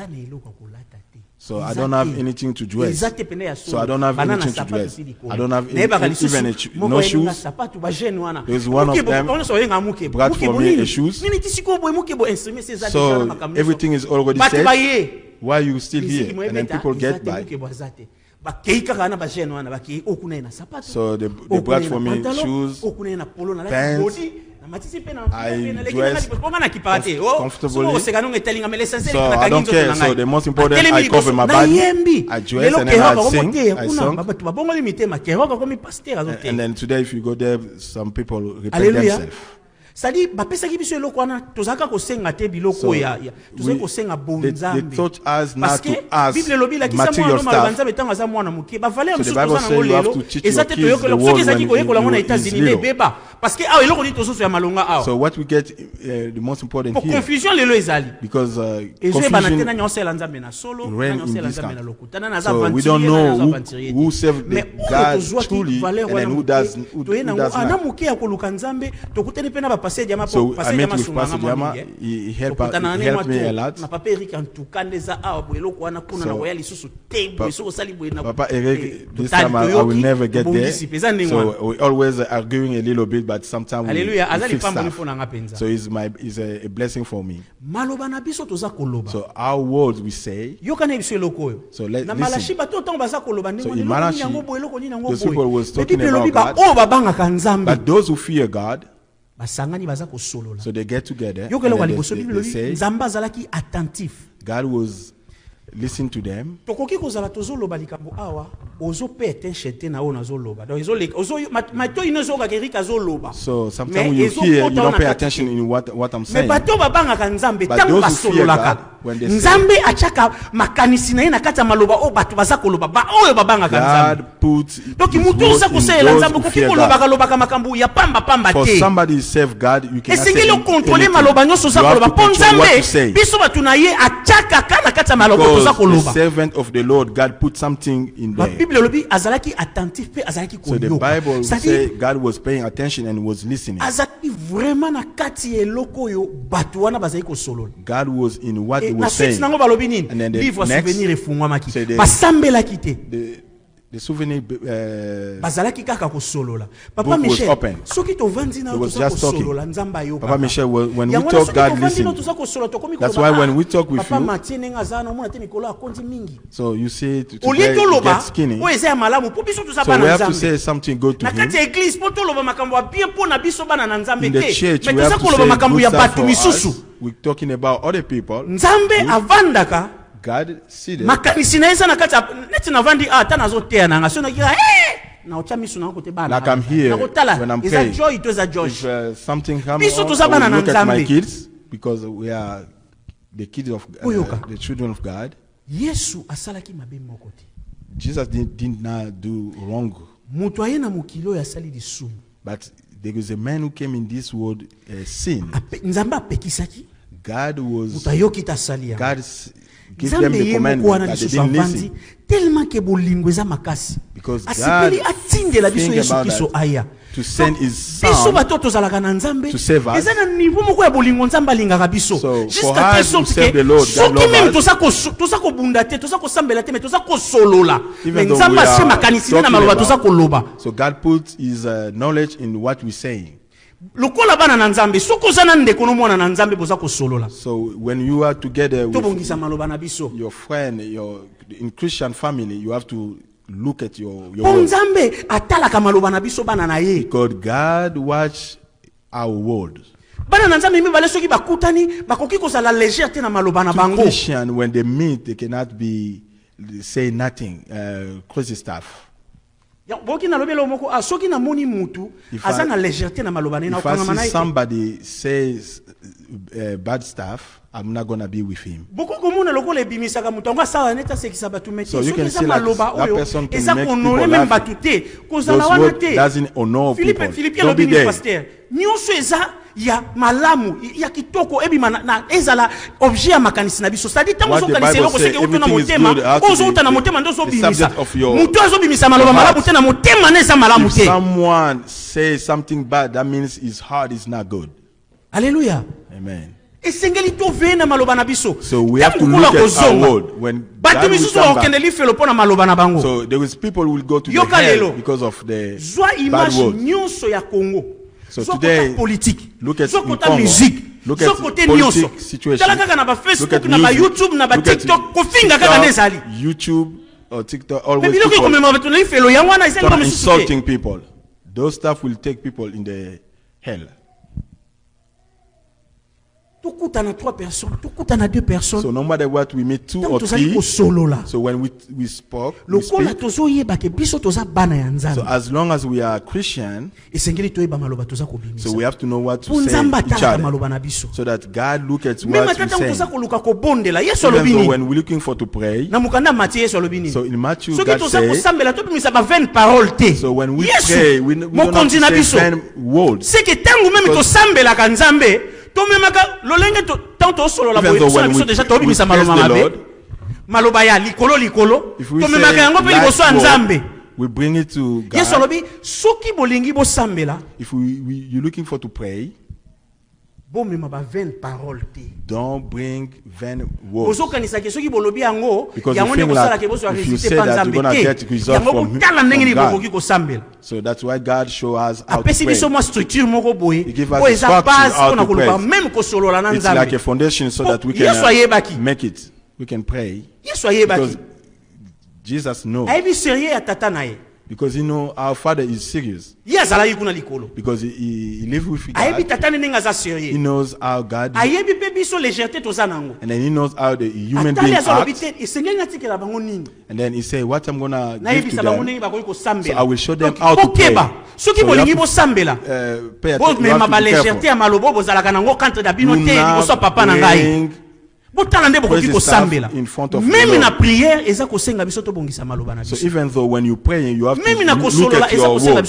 So I don't have anything to dress. So I don't have anything to dress. I don't have even no shoes. There's one of them brought for me a shoes. So everything is already set. Why are you still here? And then people get by. So they brought for me shoes, pants. I dress comfortably. So I don't care. So the most important, I cover my body. I dress and then I sing. I sing. And then today, if you go there, some people repent themselves. C'est-à-dire bapesaki biso eloko wana tozaka kosenga te biloko ya tozaki kosenga bonzambe parce que bible lobi la kisa mwana maloba nzambe tanga za mwana muke ba valeur mususu tozana ngolelo ezate toyokola soki ezaki koyekola mwana États-Unis ne beba parce que awa eloko ni tosusu ya malonga awa. So what we get the most important here, confusion lelo ezali because confusion na nyosela nzambe na solo na nyosela nzambe na lokutana na za so we don't know who serve God truly and then who does ana muke ya koluka nzambe tokutene pena ba passer diama so I met with Pastor Diama. He helped me a lot. Papa Eric antukandeza awa eloko wana kuna na royal isusu table so sali bwena Papa Eric, this time I will never get there. So we always arguing a little bit, but sometimes we fix stuff. So it's a blessing for me. So our words we say. So let's listen. So in Malachi, those people was talking about God, but those who fear God, so they get together and they say God was listen to them. Tokoki kozala tozoloba likambo awa ozo pe attention na ona zoloba. Donc ozo mato inozo ka kerika zoloba. So sometimes when you hear, you don't pay attention in what I'm saying. Mais bato babanga ka Nzambe But tango those who fear basololaka. God, when they say, Nzambe achaka makanisi na ye na kati ya maloba o bato baza koloba ba oyo babanga ka Nzambe. God puts Donc his mutu word oza in kosela those Nzambe who koki fear koloba God. ka makambu ya pamba pamba For te. somebody serve God, you cannot say Esengeli contrôler anything. maloba nyonso za You have koloba to po control what you Nzambe say. biso bato na ye achaka kana kati ya maloba toza Because the koloba. servant of the Lord, God put something in La there. Bible lobi azalaki attentif pe azalaki So the koyoka. Bible C'est-à-dire says God was paying attention and was listening. azalaki vraiment na kati ya eloko yo bato wana bazali kosolola. God was in what he Na was suite saying. nango balobi nini? And then the Livre next, souvenir efungwamaki. say the- Basambelaki te. The souvenir Bazalaki kaka kosolola. Papa book was Michel, open. soki tovandi na He was toza just talking. kosolola Nzamba yo. Papa Michel, when we Yango talk, soki God tovandi na listens. toza kosolola tokomi That's koloba, why when we talk with Papa you, Mathieu nenga azana omona te mikolo akondi mingi. so you say today Olie you toloba get skinny. oyo eza ya malamu po biso toza So we bana have to Nzambe. say something good to Na him. kati ya église po toloba makambo ya bien po na biso bana na Nzambe In the te. church, Mais we toza have to koloba say makambo good ya stuff bato for misusu. us. We're talking about other people. Nzambe avandaka God see them. makanisi na eza na kati ya neti navandi ata nazoteya nanga so nakira na ocha miso na kote bana Like I'm here nakotala when I'm eza praying. joy to eza joy. If something comes Biso on, toza I bana will na look at my Nzambe. kids because we are the kids of Oyoka. the children of God. Yesu asalaki mabe moko te. Jesus did not do wrong, Mutu aye na mokili oyo asali lisumu. but there was a man who came in this world sin. Nzambe apekisaki God was mutu ayoki ta asali ya. God gave them Nzambe the ye moko commandment, wana but they lisusu didn't avandi listen. tellement ke bolingo eza makasi. Because Asipeli God atindela biso think Yesu about Kristo that, aya. to send his Biso son bato tozalaka na Nzambe. to save us. Eza na niveau moko ya bolingo Nzambe alingaka biso. So, Jusqu'à for telle us to sorte serve que the Lord, God soki love même us. toza kobunda te, toza kosambela te, mais toza kosolola. Even Mais though Nzambe we asie are makanisi na talking maloba about- toza koloba. So God put his knowledge in what we're saying. Lokola bana na Nzambe, soki oza na ndeko nomona na Nzambe boza kosolola. So when you are together with Tobongisa maloba na biso. your friend, in Christian family, you have to look at your Po words. Nzambe atalaka maloba na biso bana na ye. Because God watch our words. Bana na Nzambe mibale soki bakutani bakoki kozala légère te na maloba na To bango. Christian, when they meet, they cannot say nothing, crazy stuff. Ya boki na lobelo moko soki na moni mutu If aza I- na légèreté na maloba na If I okanga see na somebody says bad stuff, I'm not gonna be with him. boko komona lokola ebimisaka mutu ango asala neta sekisa bato mete So you soki can eza see like maloba that oyo person can eza make konore people même laugh. bato te kozala Those wana words te doesn't honor people. Philippe Don't be alobini there. pasteur nyonso eza ya malamu ya kitoko ebima na ezala objet ya makanisi na biso c'est-à-dire tango What the ozokanisa Bible eloko say, seke uta na everything is motema good, has to be ozouta na the- motema nde the ozobimisa subject of your mutu azobimisa maloba heart. malamu te na motema na eza malamu If te. someone says something bad, that means his heart is not good. Alleluia. Amen. esengeli toveye na maloba na biso. So we have to Tango look kola at our kozonga, word. When bato God will misusu come back, bakokende lifelo mpo na maloba na bango. so there is people who will go to the Yoka hell lelo. because of the Zwa bad image word. nyonso ya Congo. So Zwa today, kota politique. look at Zwa in kota Congo, musique. look Zwa at kote politic nyonso. situation, Tala kaka na ba look Facebook at na ba music, YouTube na ba look at TikTok kofinga kaka TikTok, nezali. YouTube or TikTok, Mais always biloko people komema bato na lifelo yango wana eza start ngoma misusu te. insulting people. Those stuff will take people in the hell. Tokutana 3 personnes, tokutana 2 personnes. So no matter what, we meet 2 Tango or tozali 3. kosolola. So when we spoke, we Lokola speak. tozoyeba ke biso toza bana ya So Nzambe. as long as we are Christian, Esengeli toyeba maloba toza kobimisa. so we have to know what to Po say Nzambe each atalaka other, maloba na biso. so that God look at Même what ata we tango say. toza koluka kobondela Yesu Even alobi though nini? when we're looking for to pray, Na mukanda Matthieu Yesu alobi nini? so in Matthew, Soki God toza say, kosambela tobimisa ba 20 paroles te. so when we Yesu, pray, we don't have mokonzi na to biso. say 10 words. C'est que tango même Because- tosambelaka Nzambe, tomemaka lolenge tango tosolola Even boye though biso na when biso we- déjà we tobimisa praise maloba the mabe. Lord, Maloba ya likolo if we tomemaka say yango mpe last liboso ya word, Nzambe. we bring it to Yesu God. alobi soki bolingi bosambela If you're looking for to pray, bomema ba 20 paroles te. don't bring 20 words. Ozokanisa ke soki bolobi yango Because yango you nde think kosala like ke boso if you résulter say pa that, Nzambe you're gonna te. get result Yango from kotala ndenge from nini God. bokoki kosambela. So that's why God show us how to Apesi biso pray. mwa structure moko boye He give us oyo the eza structure base how mpona to koluka pray. même kosolola na It's like a Nzambe. foundation so that we Yesu can ayebaki. make it. We can pray. Yesu ayebaki. Because Jesus knows. Ayebi sérieux ya tata na ye. Because our father is serious. Because he lives with God. He knows how God is. And then he knows how the human being acts. And then he says, what I'm going to give to them, so I will show them how to pray. So you have to pay attention. You have to be careful. In front of même na prière eza kosenga biso to bongisa maloba na biso. So even though when you pray you have to look at your word.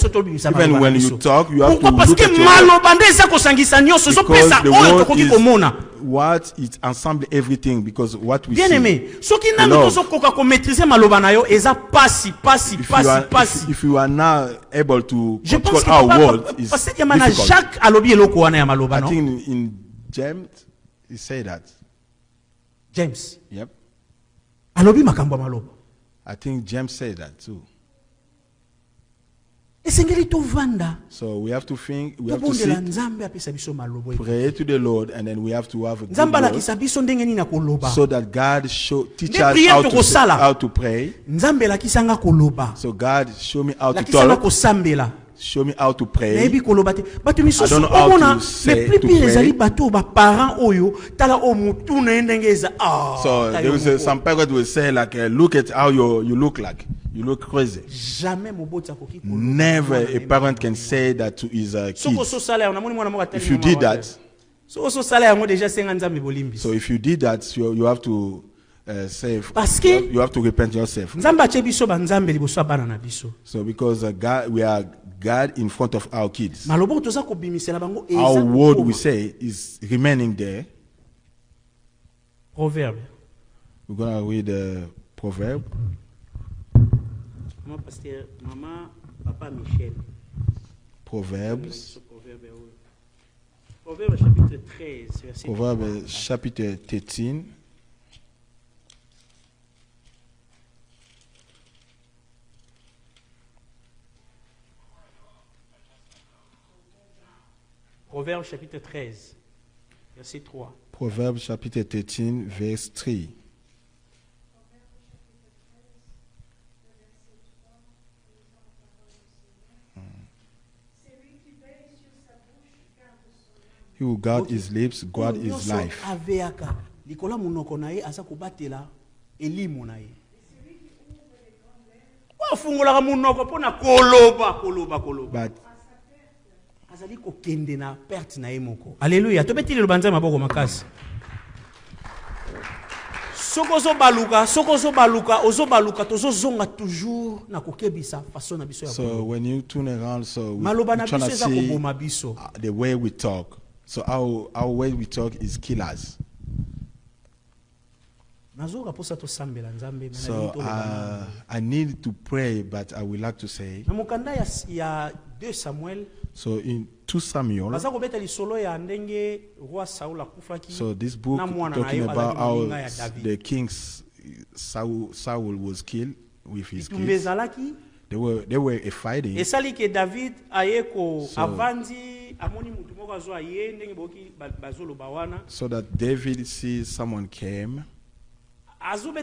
Even when you talk you have to look at your maloba nde eza kosangisa nyonso zo pesa oyo tokoki komona. What it ensemble everything because what we bien see. Bien aimé, soki nanu tozo koka ko maîtriser maloba na yo eza pasi. If you are now able to control our word is difficult. Jacques alobi eloko wana ya maloba no. I think in James he said that. James. Yep. Alobi makambo maloba. I think James said that too. So we have to think, we have to sit, pray to the Lord, and then we have to have a good word, so that God teach us how to pray. So God show me how to talk. Show me how to pray. I don't know how to say to pray. So there was some parents will say like, look at how you look like. You look crazy. Never a parent can say that to his kids. If you did that, so if you did that, you have to say, you have to repent yourself. So because God, we are God in front of our kids. Our word we say is remaining there. Proverbe. We're going to read the proverb. Maman, Papa Michel. Proverbs. Proverbe chapitre 13, verset 3. Proverbe chapitre 13. Proverbe chapitre 13, verset 3. Proverbe chapitre 13, verset 3. He who guard his lips, guard his life. But Alléluia. Sokozo baluka, toujours na kokebisa façon na biso ya. So when you turn around, so we trying to see the way we talk. So our way we talk is killers. So I need to pray, but I would like to say. So in 2 Samuel. So this book talking about how the king Saul was killed with his kids. They were fighting. So, so that David sees someone came. So he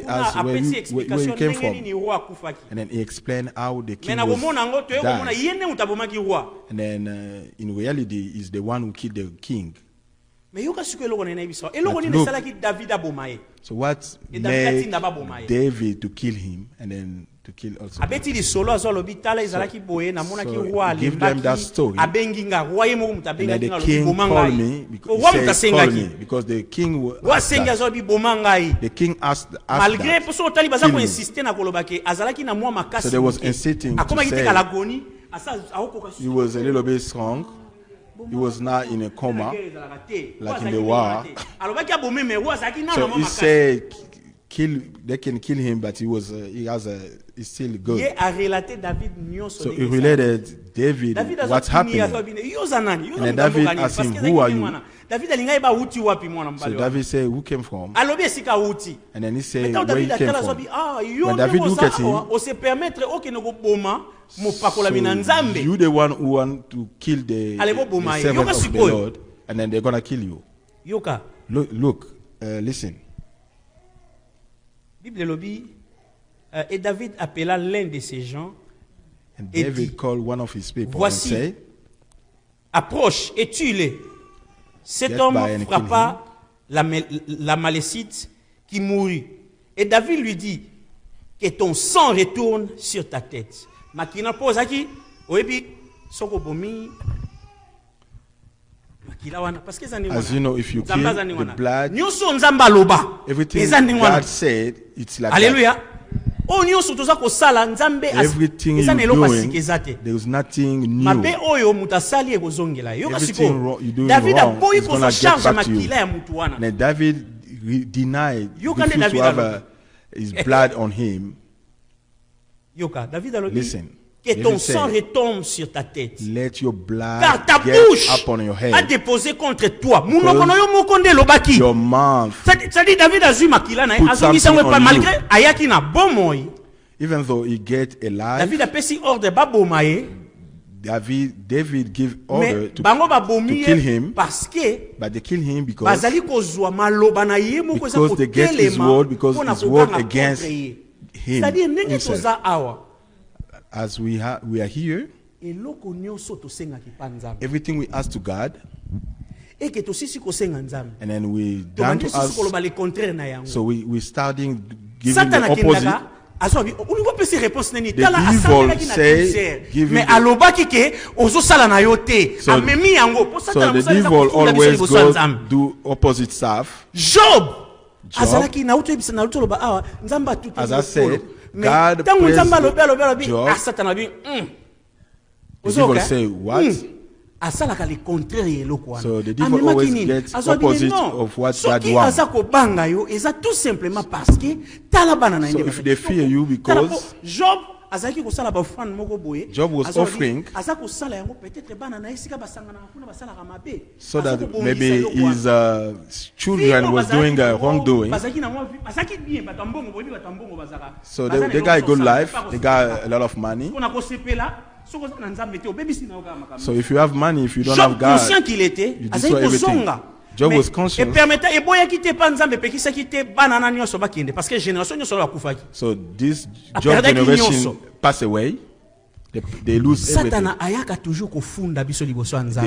asked where you came from. And then he explained how the king was died. And then in reality, he's the one who killed the king. But look, so what made David to kill him and then to kill also? So give them that story. And then the king called me because the king asked that. The king asked that. So there was insisting to say he was a little bit strong. He was not in a coma, like in the war. So he said, they can kill him, but he's still good. So he related David what's happening. And then David asked him, who are you? So David said, who came from? And then he said, where he came from. When David looked at him, so you the one who want to kill the servant of the Lord, and then they're going to kill you. Look, listen. Et David appela l'un de ses gens. And David called one of his people voici, and said, approche et tue-le. Cet homme frappa la Malécite qui mourut. Et David lui dit, que ton sang retourne sur ta tête. Makina pose aki, oebi soko bomi. As you know, if you kill the blood, everything God said, it's like Hallelujah. that. Everything you're doing, there is nothing new. Everything you're doing wrong is going to get back to you. And David denied, refused to have his blood on him. Listen. Que ton sang retombe sur ta tête. Let your blood car ta get bouche upon your head. a déposé contre toi. Your mouth. C'est-à-dire David a vu makila na azongisangwe pas malgré ayaki na bomoi. Even though he get alive. David a pesi ordre ba bomaye. David give order to kill him. Parce que but they kill him because bazali kozwa maloba na ye moko za ko they get his word because his word against him. C'est-à-dire ndenge toza awa. As we are here, everything we ask to God, and then we done to ask, so we starting giving the opposite. The devil say, give me so the devil always goes do opposite stuff. Job. As I said, God praised Job. The devil say what? So the devil always gets opposite of what God wants. So if they fear you because Job was offering so that maybe his children was doing wrongdoing. So they got a good life, they got a lot of money. So if you have money, if you don't have God, you destroy everything. Job was conscious. So this Job generation pass away. They lose everything. The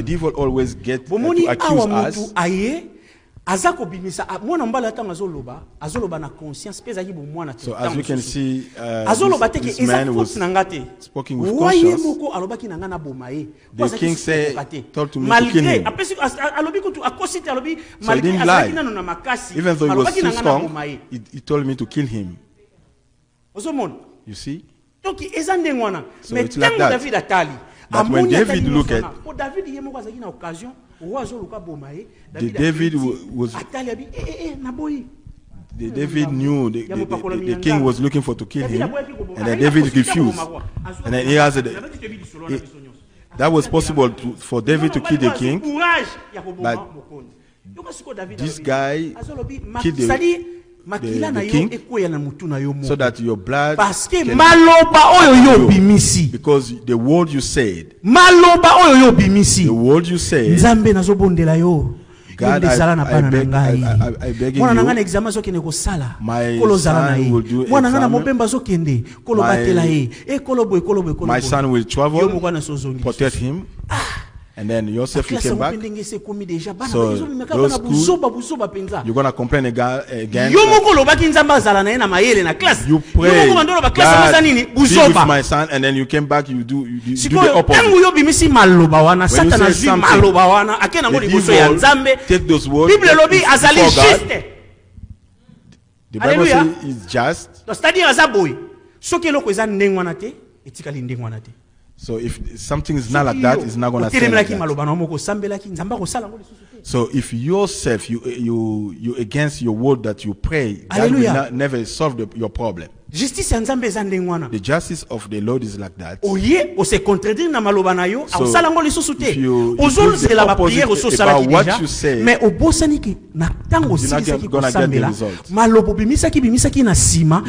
devil always gets to accuse us. So as we can see, this man was speaking with conscience. The king said, told to me to kill him. So he didn't lie. Even though he was too strong, he told me to kill him. You see? So it's like that. But when David looked at David knew the king was looking for to kill him, and then David refused. And then he has that was possible for David to kill the king, but this guy killed the king so that your blood because the word you said, the word you said, God, I beg you, my son will do my son will travel, protect him. And then yourself you came back. So those you're gonna complain again. You pray, God, be with my son, and then you came back. You do the opposite. When you say something, the devil take those words before God. The Bible says it's just. So if something is not like that, it's not going to stay like that. So if yourself, you against your word that you pray, that will never solve your problem. The justice of the Lord is like that. So if you about what you say, you're not going to get the result.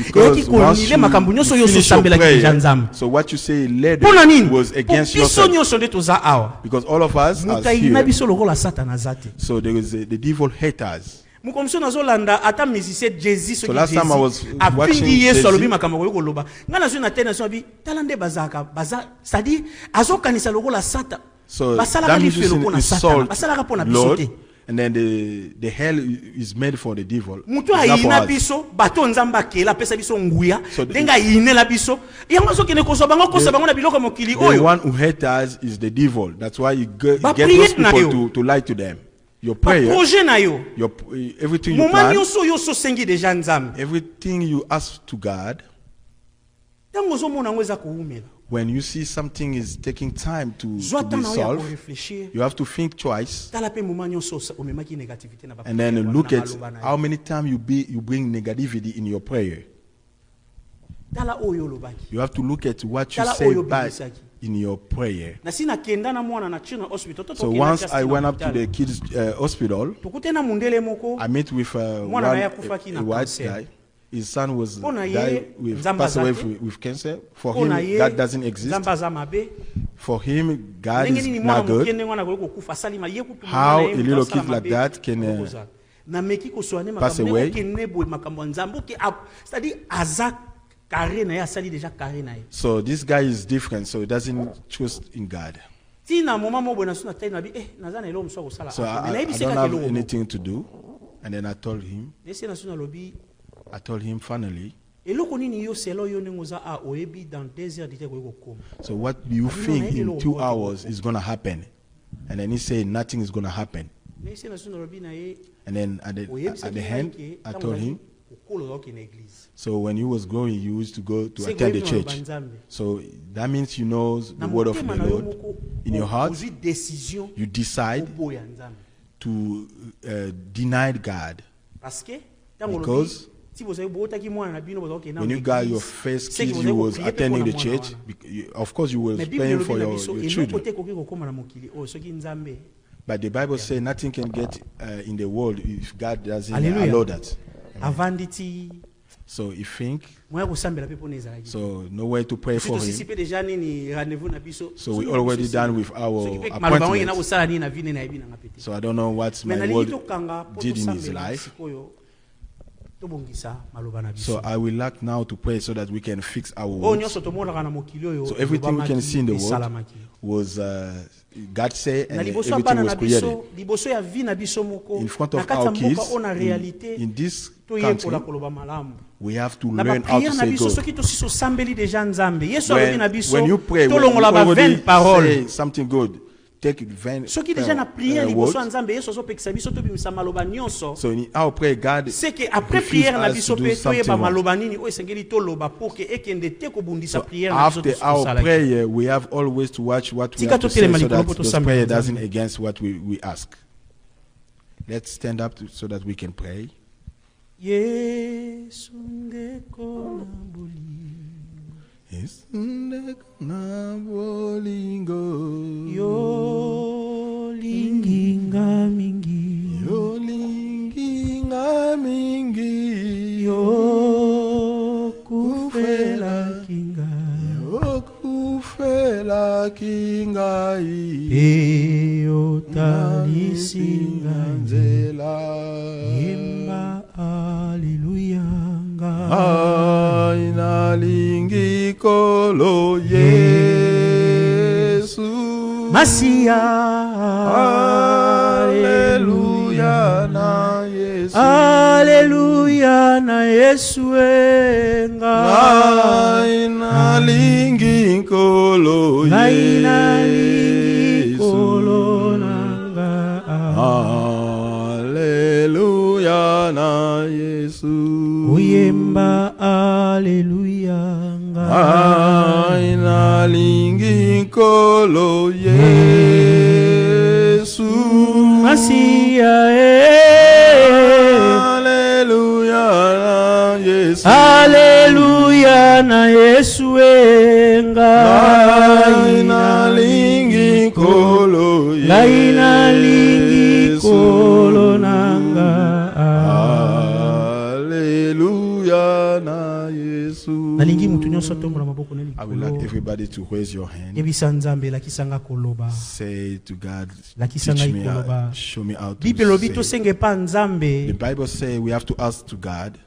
Because once you finish your prayer, so what you say later was against yourself. Because all of us are here. So there is the devil hates us. mukomso nazolanda ata musicien Jay-Z So last time I was watching Yesu alobi Jay-Z. makambo ko loba ngana zo na tena so bi talande bazaka baza c'est-à-dire azokanisa lokola sata So basala that ka lifelo musician pona is sata sold basala ka pona Lord, bisote and then the hell is made for the devil. mutu It's not for ayina us. biso bato nzamba kela pesa biso nguya So denga yinela biso yango zo kene koso bango kosa bango na biloko mokili The oyo one who hates us is the devil. That's why you get Ba those prier na people yo. to lie to them. Your ba prayer, projet na yo everything you moma plan, nyonso yo so sengi deja nzambe everything you ask to God, tango zo mona ngo eza koumela when you see something is taking time to zwa be tana ya ko solved, réfléchir you have to think twice tala pe moma nyonso omemaki négativité na ba and then look na at maloba na yo. how many times you bring negativity in your prayer. tala oyo lobaki You have to look at what you Tala say oyo back bilisaki. in your prayer. na sina kenda na mwana na china hospital So once I went up to the kids' hospital, tukute na mundele moko I met with Mwana na ye akufaki na a white cancer. guy. His son was Pona ye, died with Nzamba passed away zake. with cancer. For Pona him, ye, God doesn't exist. nzamba za mabe For him, God ndenge is nini mwana not good. mokende mwana koyeko kufa salima ye kutu How mwana ye a little mutosala kid like mabe, that can, okozala. na meki koswane pass makambo away. ndenge okende boye makambo ya nzambe c'est-à-dire aza carré na ye asali déjà carré na ye So this guy is different. So he doesn't trust in God. tina moma mo boye na so na tai na bi naza na elo moso kosala So mais na I yebisi don't ka have kelo anything to do. And then I told him finally, eloko nini yo selo yo ndenge oza oyebi dans 2 heures dite koyeko koma so what do you think in 2 hours is going to happen? And then he said nothing is going to happen. mais ese na so na lobi na ye And then at the end, I told him, okolo oke na église so when you was growing, you used to go to attend the church. So that means you know the word of the Lord. In your heart, you decide to deny God. Because when you got your first kids, you was attending the church. Of course, you was praying for your children. But the Bible says nothing can get in the world if God doesn't allow that. So you think, so no way to pray for him. So we already done with our appointment. So I don't know what my Lord did in his life. So I will like now to pray so that we can fix our words. So everything we can see in the world was God said, and everything was created. In front of our kids, in this country, we have to learn how to say God. When you pray, when you already say something good, take soki déjà na prière liboso ya nzambe yesu azopekisa biso tobimisa maloba nyonso so in our prayer God c'est que après prière na biso pe toyeba maloba nini oyo esengeli toloba po ke ekende te kobundisa prière na biso after our prayer we have always to watch what we have to say so that the prayer doesn't against what we ask. Let's stand up so that we can pray. Yesu ndeko na boli yo linginga mingi yo kufela kinga yo talisinga nzela imba haleluya inalingi kolo Yesu Masia haleluya na Yesu haleluya na Yesu enga inalingi kolo Yesu nanga haleluya na Yesu uyemba haleluya inalingi kolo Yesu Masia haleluya na Yesu haleluya na Yesu enga inalingi kolo Yesu nanga haleluya Hallelujah, na Yesu. Nalingi mutu nyonso tombola maboko na I would like likolo. everybody to raise your hand. Yebisa Nzambe lakisanga koloba. Say to God, Lakisanga teach me, ikoloba. show me how to Bible lobi say. tosenge pa The Nzambe Bible says we have to ask to God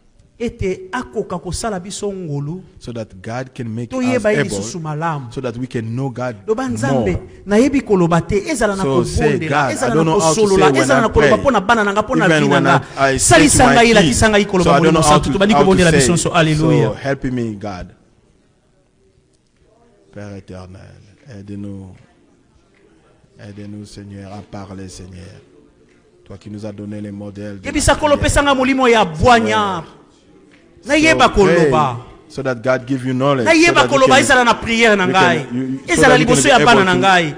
ete akoka kosala biso ngolu so that God can make us toyeba able, lisusu malamu. so that we can know God Loba Nzambe more. nayebi koloba te ezala na So say, kobondela God, I ezala don't na know how to kosolola say when ezala I na koloba pray. mpona bana nanga mpona Even vi when nanga I say to salisanga my ye kids, lakisanga so ikoloba I don't know molimo how santu to, tobandi how to kobondela say. biso nso alleluia. So help me, God. Père éternel, aide-nous, Seigneur, à parler, Seigneur. Toi qui nous as donné les modèles. Yebisa kolopesanga molimo ya bwanya nayeba koloba so that God give you knowledge. nayeba koloba ezala na prière na ngai ezala liboso ya bana na ngai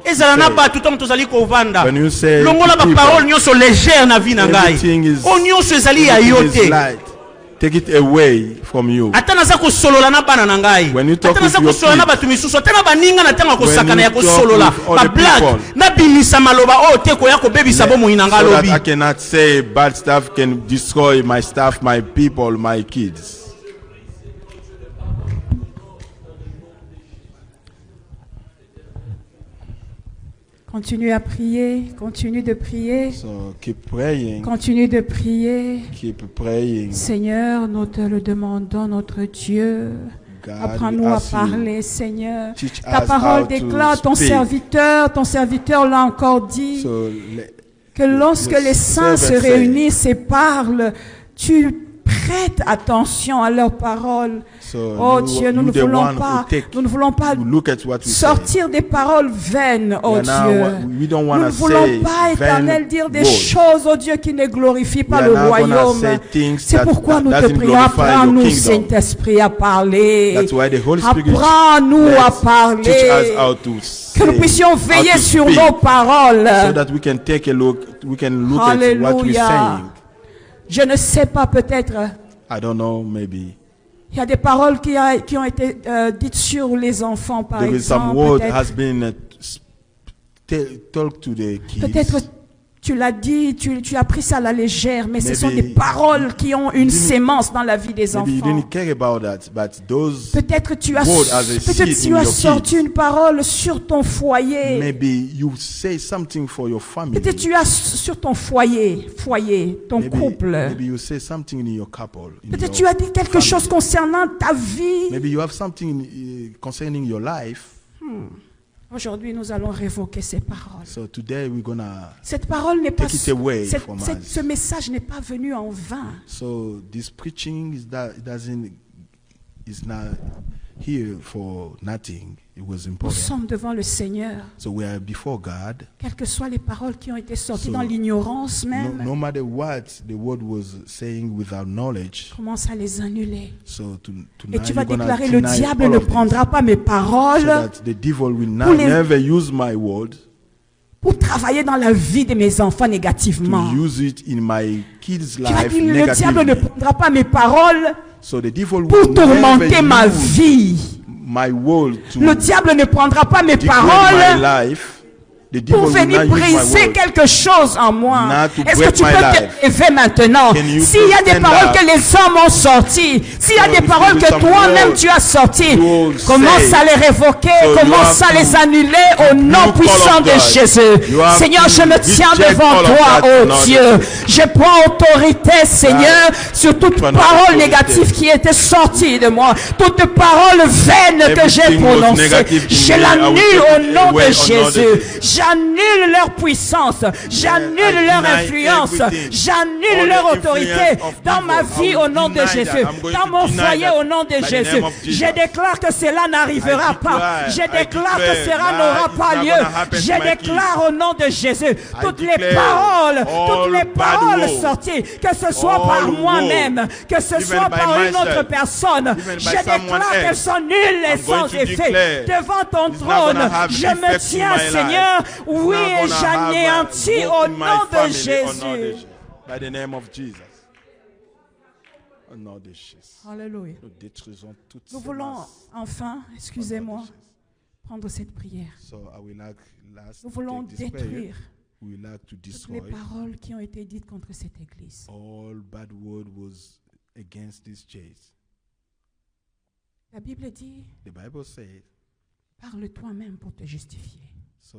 ezala na bato ntango tozali kovanda longola baparole nyonso légère na vie na ngai o nyonso ezali ya yo te. Take it away from you. Ata naza kosolola na bana na ngai ata naza kosolola na bato misusu ata na baninga na ntango ya kosakana ya kosolola bablage nabimisa maloba oyo te koya kobebisa bomoi na ngai alobi. So that I cannot say bad stuff can destroy my staff, my people, my kids. Continue à prier, continue de prier. So keep praying. Continue de prier. Keep praying. Seigneur, nous te le demandons, notre Dieu. Apprends-nous à parler, Seigneur. Ta parole déclare, ton serviteur l'a encore dit, que lorsque les saints se réunissent et parlent, tu prêtes attention à leurs paroles. Oh Dieu, nous ne voulons pas sortir des paroles vaines, oh Dieu. Nous ne voulons pas, Éternel, dire des choses, oh Dieu, qui ne glorifient pas le royaume. C'est pourquoi nous te prions, apprends-nous, Saint-Esprit, à parler. Apprends-nous à parler. Que nous puissions veiller sur nos paroles. Alléluia. Je ne sais pas, peut-être. I don't know, maybe. Il y a des paroles qui ont été dites sur les enfants, par exemple. Peut-être tu l'as dit, tu as pris ça à la légère, mais ce sont des paroles qui ont une sémence dans la vie des enfants. Peut-être tu as sorti une parole sur ton foyer. Peut-être tu as sur ton foyer, ton couple. Peut-être tu as dit quelque chose concernant ta vie. Aujourd'hui, nous allons révoquer ces paroles. Cette parole n'est pas ce message n'est pas venu en vain. So this preaching is not here for nothing. It was important. Nous sommes devant le Seigneur. So we are before God. Quelles que soient les paroles qui ont été sorties dans l'ignorance même. No matter what the word was saying without knowledge. Commence à les annuler. So et tu vas déclarer, le diable ne prendra pas mes paroles. The devil will never use my word. Pour travailler dans la vie de mes enfants négativement. To use it in my kids' life. Tu vas dire, le diable ne prendra pas mes paroles. So the devil pour tourmenter ma vie. Le diable ne prendra pas mes paroles pour venir briser quelque chose en moi. Est-ce que tu peux te lever maintenant? S'il y a des paroles que les hommes ont sorties, s'il y a des paroles que toi-même tu as sorties, commence à les révoquer, commence à les annuler au nom puissant de Jésus. Seigneur, je me tiens devant toi, oh Dieu. Je prends autorité, Seigneur, sur toute parole négative qui était sortie de moi, toute parole vaine que j'ai prononcée. Je l'annule au nom de Jésus. J'annule leur puissance, j'annule leur influence, j'annule leur autorité dans ma vie au nom de Jésus, dans mon foyer au nom de Jésus. Je déclare que cela n'arrivera pas, je déclare que cela n'aura pas lieu, je déclare au nom de Jésus toutes les paroles sorties, que ce soit par moi-même, que ce soit par une autre personne, je déclare qu'elles sont nulles et sans effet devant ton trône. Je me tiens, Seigneur. Oui, et j'anéantis au nom de Jésus. By the name of Jesus. Au nom de Jésus. Alléluia. Nous voulons enfin, excusez-moi, prendre cette prière. Nous voulons détruire toutes les paroles qui ont été dites contre cette église. against this chase. La Bible dit, the Bible says, parle toi-même pour te justifier. So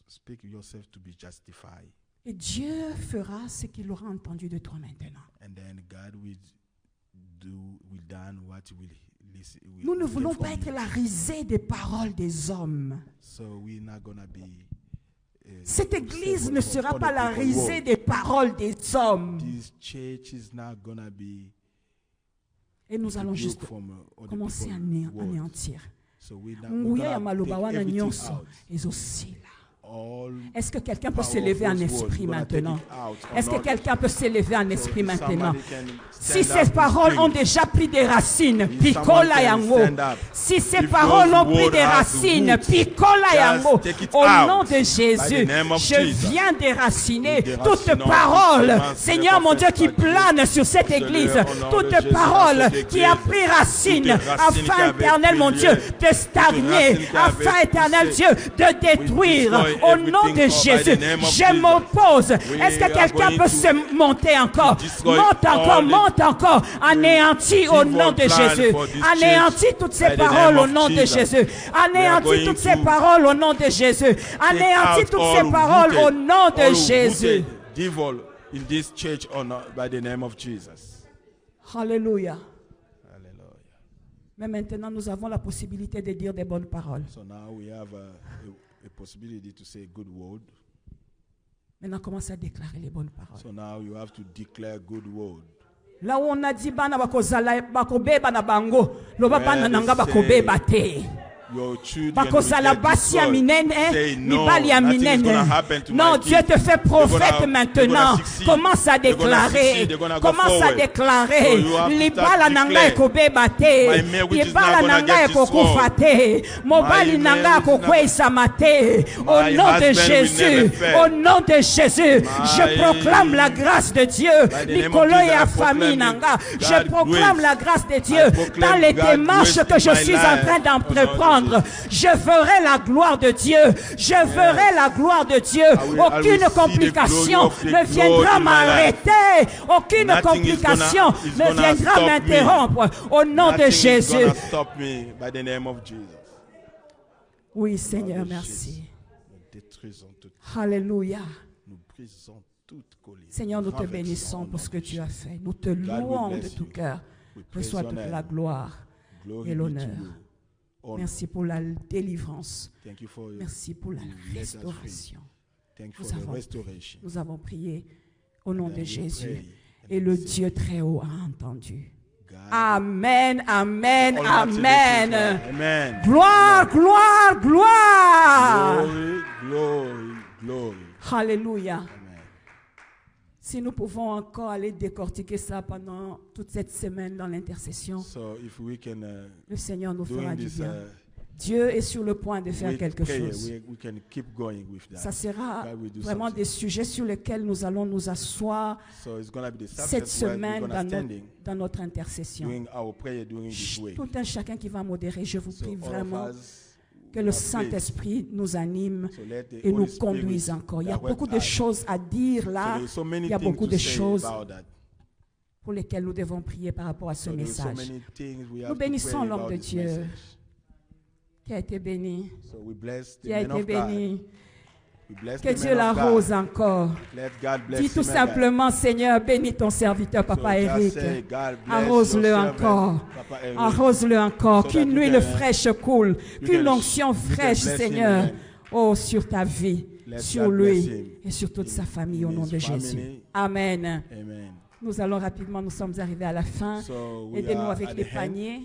speak yourself to be justified. Et Dieu fera ce qu'il aura entendu de toi maintenant. And then God will done what will listen. Nous ne voulons pas être la risée des paroles des hommes. So we're not gonna be, cette église ne sera pas la risée des paroles des hommes. This church is not gonna be. Et nous allons juste commencer à anéantir. Est-ce que quelqu'un peut s'élever en esprit maintenant? Est-ce que quelqu'un peut s'élever en esprit maintenant? Si ces paroles ont déjà pris des racines, Picola Yango. Si ces paroles ont pris des racines, Picola Yango. Au nom de Jésus, je viens déraciner toute parole, Seigneur mon Dieu, qui plane sur cette église. Toute parole qui a pris racine, afin, éternel mon Dieu, de stagner, afin, éternel Dieu, de détruire. Au nom de Jésus, je m'oppose. Est-ce que quelqu'un peut se monter encore? Monte encore. Anéantis au nom de Jésus. Anéantis toutes ces paroles au nom de Jésus. Anéantis toutes ces paroles au nom de Jésus. Anéantis toutes ces paroles au nom de Jésus. In this church or not, by the name of Jesus. Alléluia. Mais maintenant, nous avons la possibilité de dire des bonnes paroles. So now we have a possibility to say good word. Maintenant, commence à déclarer les bonnes paroles. So now you have to declare good word. Là où on a dit bana bakozala bakobeba na bango, loba bana nanga bakobeba te. Bakozala basi ya minene, mibali ya minene. Non, Dieu te fait prophète maintenant. Commence à déclarer. Commence à déclarer. Libala nanga ekobeba te. Libala nanga ekokufa te. Mobali nanga ekokweisa mate. Au nom de Jésus. Au nom de Jésus. Je proclame la grâce de Dieu. Nicolo et la famille nanga. Je proclame la grâce de Dieu dans les démarches que je suis en train d'entreprendre. Je ferai la gloire de Dieu. Je ferai la gloire de Dieu. Aucune complication ne viendra m'arrêter. Aucune complication ne viendra m'interrompre. Au nom de Jésus. Oui, Seigneur, merci. Alléluia. Seigneur, nous te bénissons pour ce que tu as fait. Nous te louons de tout cœur. Reçois toute la gloire et l'honneur. Merci pour la délivrance. Merci pour la restauration. Nous avons prié au nom de Jésus. Et le Dieu très haut a entendu. Amen, amen, amen. Gloire, gloire, gloire. Glory. Alléluia. Si nous pouvons encore aller décortiquer ça pendant toute cette semaine dans l'intercession, le Seigneur nous fera du bien. Dieu est sur le point de faire quelque chose. Ça sera vraiment des sujets sur lesquels nous allons nous asseoir cette semaine dans notre intercession. Tout un chacun qui va modérer, je vous prie vraiment que le Saint-Esprit nous anime et nous conduise encore. Il y a beaucoup de choses à dire là. Il y a beaucoup de choses pour lesquelles nous devons prier par rapport à ce message. Nous bénissons l'homme de Dieu qui a été béni. Qui a été béni. Que Dieu l'arrose encore. Dis tout simplement, Seigneur, bénis ton serviteur, Papa Eric. Arrose-le encore. Arrose-le encore. Qu'une huile fraîche coule. Qu'une onction fraîche, Seigneur, sur ta vie, sur lui et sur toute sa famille, au nom de Jésus. Amen. Nous allons rapidement, nous sommes arrivés à la fin. Aidez-nous avec les paniers.